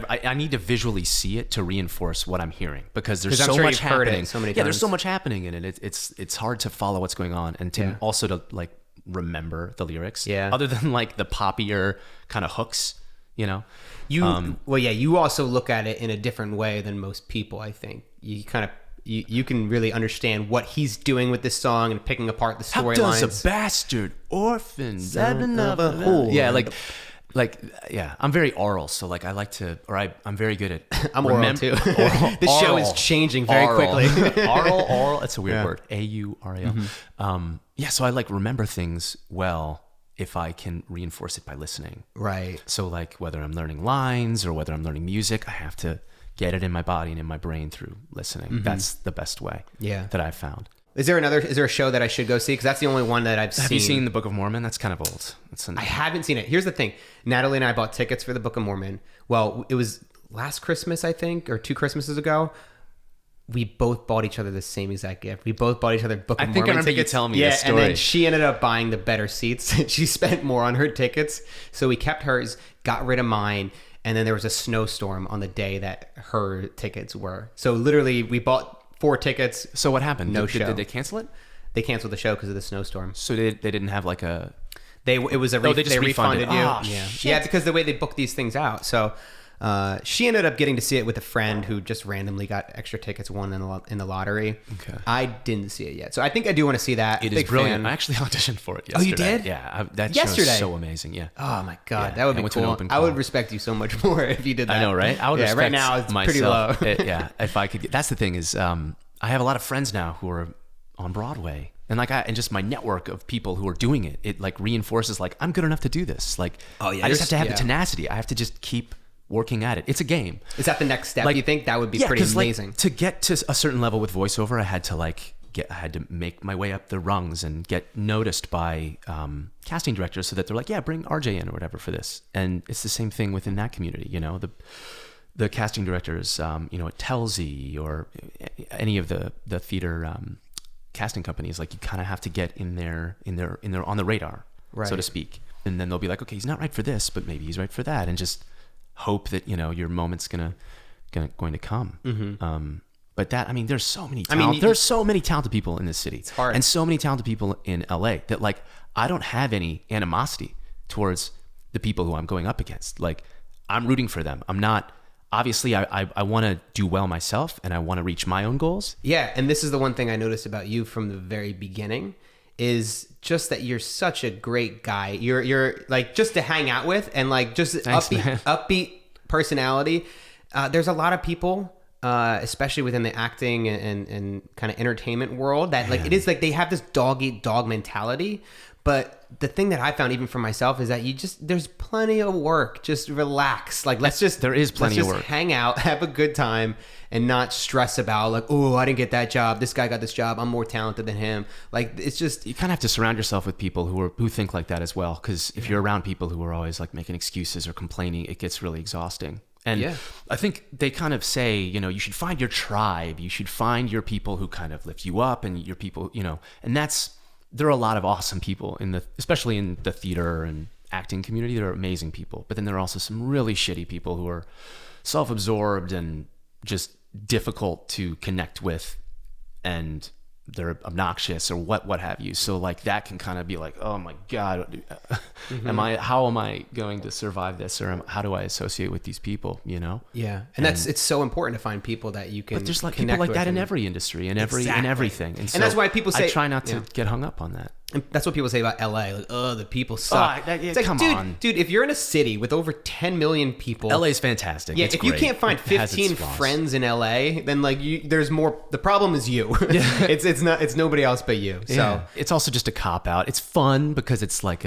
I need to visually see it to reinforce what I'm hearing, because there's so much happening. So many times. There's so much happening in it. It's hard to follow what's going on, and to also to like remember the lyrics. Yeah. Other than like the poppier kind of hooks, You also look at it in a different way than most people. I think you kind of you can really understand what he's doing with this song and picking apart the storylines. How does a bastard orphan son of a whore? Yeah, I'm very oral, so like I like to, or I'm very good at. I'm oral too. This show is changing very quickly. Oral. It's a weird word. AURAL. Mm-hmm. So I like remember things well if I can reinforce it by listening. Right. So like whether I'm learning lines or whether I'm learning music, I have to get it in my body and in my brain through listening. Mm-hmm. That's the best way. That I've found. Is there a show that I should go see? Because that's the only one that I've seen. Have you seen The Book of Mormon? That's kind of old. I haven't seen it. Here's the thing. Natalie and I bought tickets for The Book of Mormon. Well, it was last Christmas, I think, or 2 Christmases ago. We both bought each other the same exact gift. We both bought each other Book of Mormon tickets. I think I remember you telling me this story. And then she ended up buying the better seats. She spent more on her tickets. So we kept hers, got rid of mine, and then there was a snowstorm on the day that her tickets were. So literally, we bought 4 tickets. So what happened? No show. Did they cancel it? They canceled the show because of the snowstorm. So they didn't have like a... They just refunded you. Oh, yeah. Shit. Yeah, it's because the way they book these things out. So she ended up getting to see it with a friend who just randomly got extra tickets, won in the lottery. Okay. I didn't see it yet. So I think I do want to see that. It is brilliant. I actually auditioned for it yesterday. Oh, you did? Yeah. That show is so amazing. Yeah. Oh my God. That would be cool. I would respect you so much more if you did that. I know, right? I would respect right now it's myself. Pretty low. If I could that's the thing is, I have a lot of friends now who are on Broadway, and just my network of people who are doing it. It like reinforces like I'm good enough to do this. Like I just have to have the tenacity. I have to just keep working at it. It's a game. Is that the next step? Like, you think that would be pretty amazing? Like, to get to a certain level with voiceover, I had to make my way up the rungs and get noticed by casting directors, so that they're like, yeah, bring RJ in or whatever for this. And it's the same thing within that community. The casting directors, at Telsey or any of the theater casting companies, like you kind of have to get in there on the radar, so to speak. And then they'll be like, okay, he's not right for this, but maybe he's right for that, and just hope that your moment's going to come. Mm-hmm. But there's so many there's so many talented people in this city. It's hard. And so many talented people in LA that like I don't have any animosity towards the people who I'm going up against. Like I'm rooting for them. I'm not. Obviously, I want to do well myself, and I want to reach my own goals. Yeah, and this is the one thing I noticed about you from the very beginning, is just that you're such a great guy. You're like just to hang out with, and like just upbeat personality. There's a lot of people, especially within the acting and kind of entertainment world, that like it is like they have this dog eat dog mentality. But the thing that I found even for myself is that there's plenty of work. Just relax. Like, there is plenty of work. Hang out, have a good time, and not stress about like, oh, I didn't get that job. This guy got this job. I'm more talented than him. Like, it's just, you kind of have to surround yourself with people who think like that as well. Because if you're around people who are always like making excuses or complaining, it gets really exhausting. And I think they kind of say, you should find your tribe. You should find your people who kind of lift you up, and your people, and there are a lot of awesome people especially in the theater and acting community. There are amazing people, but then there are also some really shitty people who are self-absorbed and just difficult to connect with, and they're obnoxious or what have you. So like that can kind of be like, oh my God, how am I going to survive this? Or how do I associate with these people, Yeah. And it's so important to find people that you can, but there's like people like that in every industry, in everything. And so that's why people say, I try not to get hung up on that. And that's what people say about LA. Like, oh, the people suck. It's like, come on. Dude, if you're in a city with over 10 million people, LA's fantastic. Yeah, it's if great. you can't find 15 friends in LA, then like there's more. The problem is you. Yeah. it's nobody else but you. So yeah. It's also just a cop out. It's fun because it's like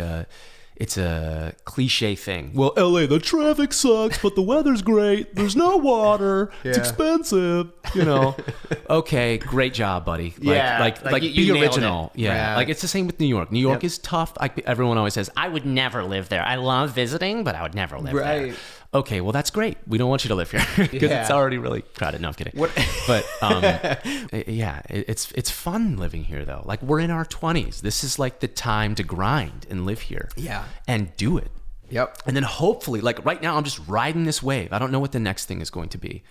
it's a cliche thing. Well, LA, the traffic sucks, but the weather's great. There's no water. It's expensive. Okay, great job, buddy. Like be original. Yeah. Like it's the same with New York. New York is tough. Everyone always says, I would never live there. I love visiting, but I would never live there. Okay, well, that's great. We don't want you to live here because it's already really crowded. No, I'm kidding. But it's fun living here, though. Like, we're in our 20s. This is like the time to grind and live here. Yeah. And do it. Yep. And then hopefully, like right now, I'm just riding this wave. I don't know what the next thing is going to be,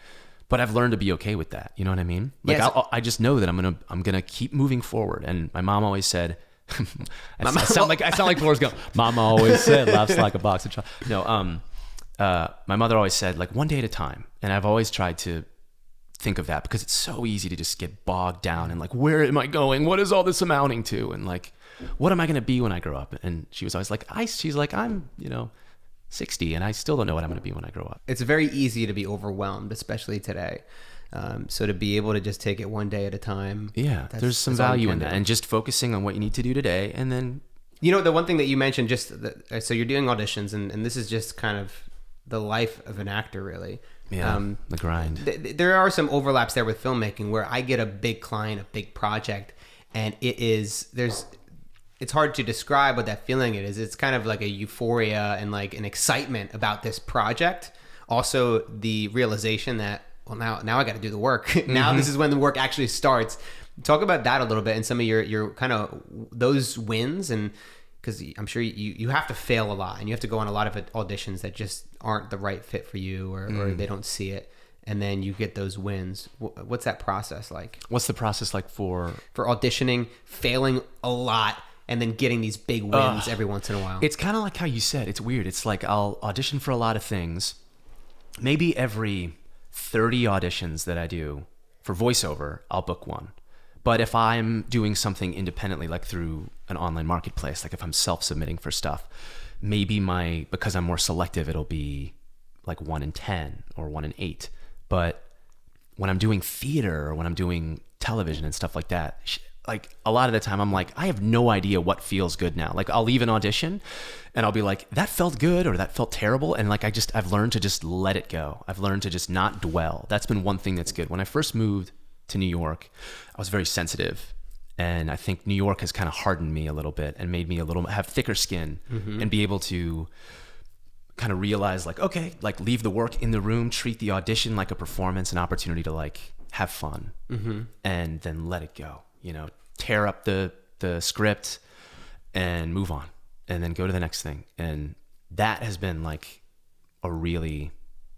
but I've learned to be okay with that. You know what I mean? Like, I just know that I'm gonna keep moving forward. And my mom always said, I sound like Forrest Gump. Mama always said, laughs like a box of chocolate. No, my mother always said, like, one day at a time. And I've always tried to think of that because it's so easy to just get bogged down and like, where am I going? What is all this amounting to? And like, what am I going to be when I grow up? And she was always like, she's like, I'm, 60 and I still don't know what I'm going to be when I grow up. It's very easy to be overwhelmed, especially today. So to be able to just take it one day at a time. Yeah, there's some value in that. And just focusing on what you need to do today. And then, the one thing that you mentioned, so you're doing auditions and this is just kind of the life of an actor, really. Yeah, the grind. There are some overlaps there with filmmaking where I get a big client, a big project, and it's hard to describe what that feeling is. It's kind of like a euphoria and like an excitement about this project. Also, the realization that, well, now I got to do the work. Now this is when the work actually starts. Talk about that a little bit and some of your kind of those wins, and because I'm sure you have to fail a lot and you have to go on a lot of auditions that just aren't the right fit for you or they don't see it. And then you get those wins. What's that process like? What's the process like for auditioning, failing a lot, and then getting these big wins every once in a while? It's kind of like how you said. It's weird. It's like I'll audition for a lot of things. Maybe every 30 auditions that I do for voiceover, I'll book one. But if I'm doing something independently, like through an online marketplace, like if I'm self-submitting for stuff, maybe because I'm more selective, it'll be like 1 in 10 or 1 in 8. But when I'm doing theater or when I'm doing television and stuff like that, like a lot of the time I'm like, I have no idea what feels good now. Like I'll leave an audition and I'll be like, that felt good or that felt terrible. And like, I've learned to just let it go. I've learned to just not dwell. That's been one thing that's good. When I first moved to New York, I was very sensitive. And I think New York has kind of hardened me a little bit and made me have thicker skin and be able to kind of realize like, okay, like leave the work in the room, treat the audition like a performance, an opportunity to like have fun and then let it go, tear up the script and move on and then go to the next thing. And that has been like a really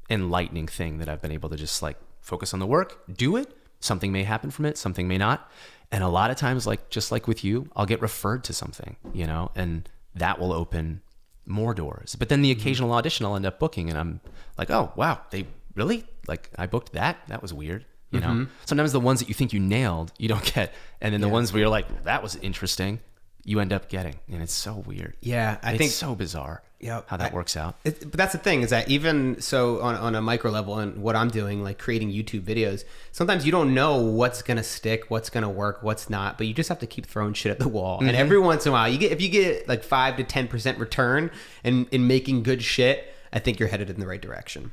enlightening thing that I've been able to just like focus on the work, do it. Something may happen from it, something may not. And a lot of times, like just like with you, I'll get referred to something, and that will open more doors. But then the occasional audition I'll end up booking and I'm like, oh, wow, they really? Like I booked that? That was weird. You know, sometimes the ones that you think you nailed, you don't get. And then the ones where you're like, that was interesting, you end up getting. And it's so weird. Yeah, I think it's so bizarre how that works out. But that's the thing, is that even so on a micro level, and what I'm doing, like creating YouTube videos, sometimes you don't know what's going to stick, what's going to work, what's not, but you just have to keep throwing shit at the wall. And every once in a while, if you get like 5 to 10% return in making good shit, I think you're headed in the right direction.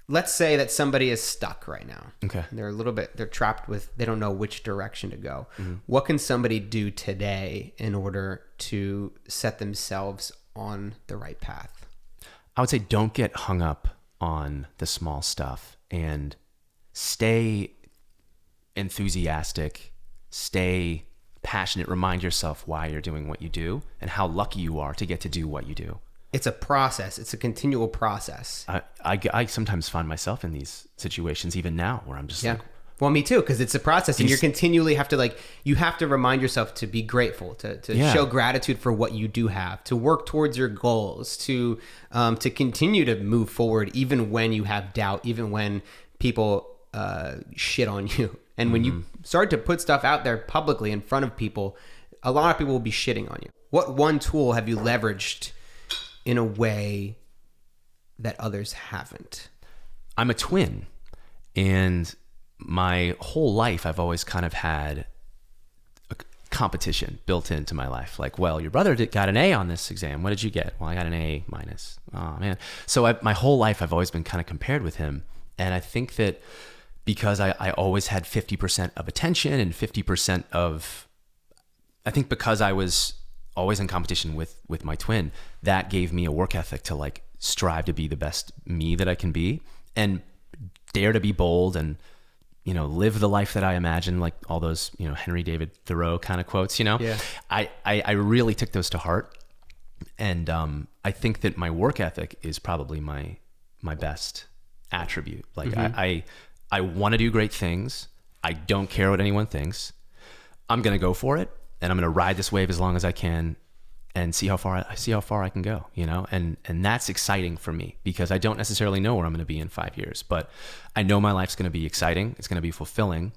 Let's say that somebody is stuck right now. Okay. They're trapped they don't know which direction to go. What can somebody do today in order to set themselves on the right path? I would say don't get hung up on the small stuff and stay enthusiastic, stay passionate, remind yourself why you're doing what you do and how lucky you are to get to do what you do. It's a process. It's a continual process. I sometimes find myself in these situations even now where I'm just like, well, me too, because it's a process, and you continually have to you have to remind yourself to be grateful, to show gratitude for what you do have, to work towards your goals, to continue to move forward even when you have doubt, even when people shit on you. And when you start to put stuff out there publicly in front of people, a lot of people will be shitting on you. What one tool have you leveraged in a way that others haven't? I'm a twin, and my whole life I've always kind of had a competition built into my life. Like, well, your brother got an A on this exam. What did you get? Well, I got an A minus. Oh man. So my whole life I've always been kind of compared with him. And I think that because I always had 50% of attention and 50% of, I think because I was always in competition with my twin, that gave me a work ethic to like strive to be the best me that I can be and dare to be bold and, you know, live the life that I imagine, like all those, you know, Henry David Thoreau kind of quotes, you know. Yeah. I really took those to heart. And I think that my work ethic is probably my best attribute. Like I want to do great things. I don't care what anyone thinks. I'm going to go for it. And I'm going to ride this wave as long as I can and see how far I can go, you know? And that's exciting for me because I don't necessarily know where I'm going to be in 5 years, but I know my life's going to be exciting. It's going to be fulfilling,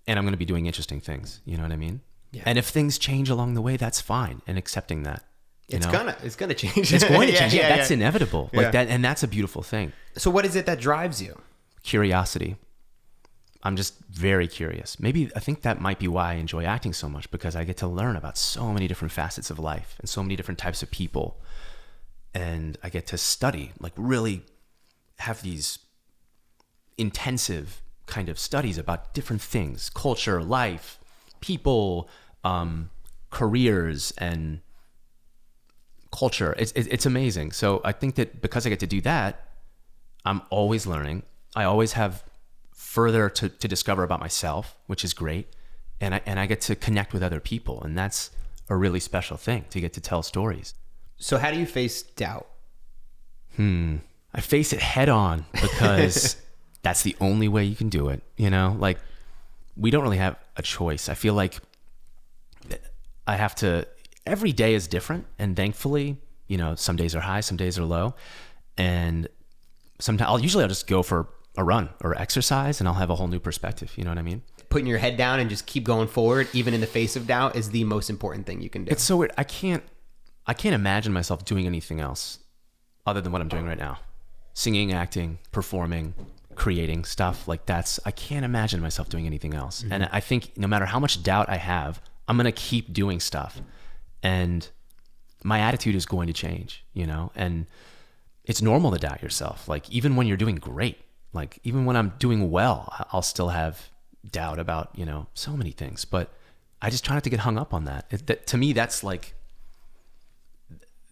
and I'm going to be doing interesting things. You know what I mean? Yeah. And if things change along the way, that's fine. And accepting that. It's gonna change. It's going to change. That's inevitable. Like that. And that's a beautiful thing. So what is it that drives you? Curiosity. I'm just very curious. Maybe I think that might be why I enjoy acting so much, because I get to learn about so many different facets of life and so many different types of people. And I get to study, like really have these intensive kind of studies about different things, culture, life, people, careers, and culture. It's amazing. So I think that because I get to do that, I'm always learning. I always have further to discover about myself, which is great. And I get to connect with other people. And that's a really special thing, to get to tell stories. So how do you face doubt? I face it head on because that's the only way you can do it. You know, like we don't really have a choice. I feel like I have to, every day is different. And thankfully, you know, some days are high, some days are low. And sometimes I'll just go for a run or exercise and I'll have a whole new perspective. You know what I mean? Putting your head down and just keep going forward, even in the face of doubt, is the most important thing you can do. It's so weird. I can't imagine myself doing anything else other than what I'm doing right now. Singing, acting, performing, creating stuff like I can't imagine myself doing anything else. Mm-hmm. And I think no matter how much doubt I have, I'm going to keep doing stuff. And my attitude is going to change, you know? And it's normal to doubt yourself. Like even when you're doing great, like even when I'm doing well, I'll still have doubt about, you know, so many things, but I just try not to get hung up on that. To me, that's like,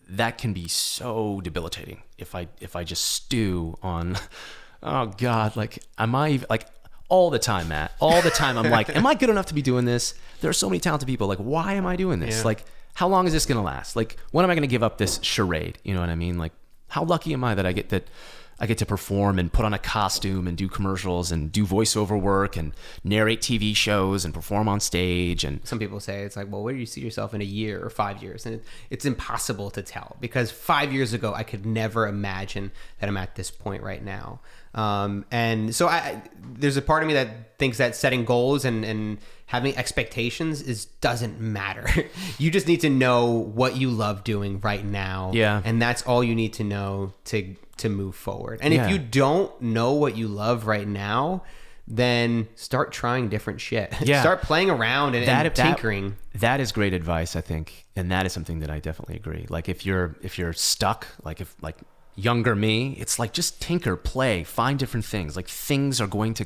that can be so debilitating if I just stew on, oh God, like, am I like all the time, Matt, all the time. I'm like, am I good enough to be doing this? There are so many talented people. Like, why am I doing this? Yeah. Like, how long is this going to last? Like, when am I going to give up this charade? You know what I mean? Like, how lucky am I that I get to perform and put on a costume and do commercials and do voiceover work and narrate TV shows and perform on stage. And some people say it's like, well, where do you see yourself in a year or 5 years? And it's impossible to tell, because 5 years ago, I could never imagine that I'm at this point right now. And so there's a part of me that thinks that setting goals and having expectations doesn't matter. You just need to know what you love doing right now. Yeah. And that's all you need to know to move forward. And if you don't know what you love right now, then start trying different shit. Yeah. Start playing around and tinkering. That is great advice, I think. And that is something that I definitely agree. Like if you're stuck, like younger me, it's like just tinker, play, find different things. Like things are going to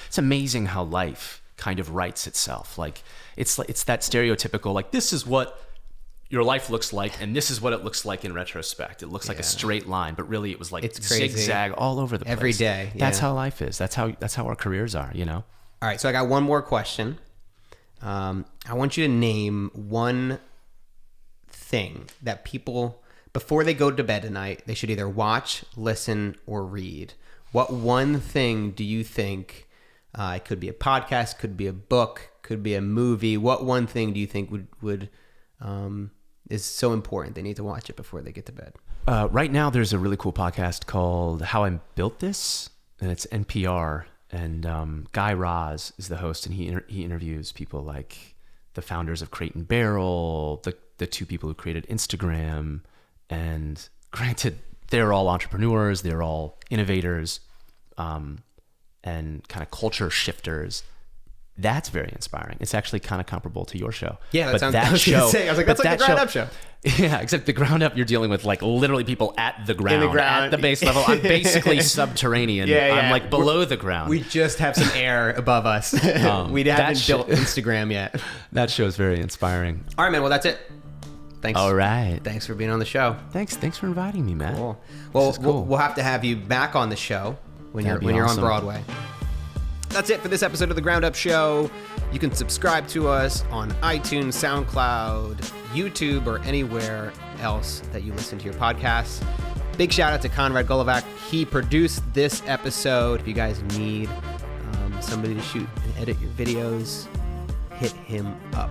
it's amazing how life kind of writes itself. Like it's that stereotypical, like this is what your life looks like and this is what it looks like in retrospect. It looks like a straight line, but really it was like it's crazy. Zigzag all over the place. Every day. That's how life is. That's how our careers are, you know? All right, so I got one more question. I want you to name one thing that people, before they go to bed tonight, they should either watch, listen, or read. What one thing do you think, it could be a podcast, could be a book, could be a movie, what one thing do you think would is so important they need to watch it before they get to bed? Right now there's a really cool podcast called How I Built This, and it's NPR, and Guy Raz is the host, and he interviews people like the founders of Crate and Barrel, the two people who created Instagram. And granted, they're all entrepreneurs, they're all innovators, and kind of culture shifters. That's very inspiring. It's actually kind of comparable to your show. Yeah, that's like, that's like the Ground Up show. Yeah, except the Ground Up, you're dealing with like literally people at the ground, at the base level. I'm basically subterranean. I'm like below the ground. We just have some air above us. We haven't built Instagram yet. That show is very inspiring. All right, man. Well, that's it. Thanks. All right. Thanks for being on the show. Thanks for inviting me, Matt. Cool. Well, we'll have to have you back on the show when you're on Broadway. That's it for this episode of The Ground Up Show. You can subscribe to us on iTunes, SoundCloud, YouTube, or anywhere else that you listen to your podcasts. Big shout out to Conrad Golovac. He produced this episode. If you guys need somebody to shoot and edit your videos, hit him up.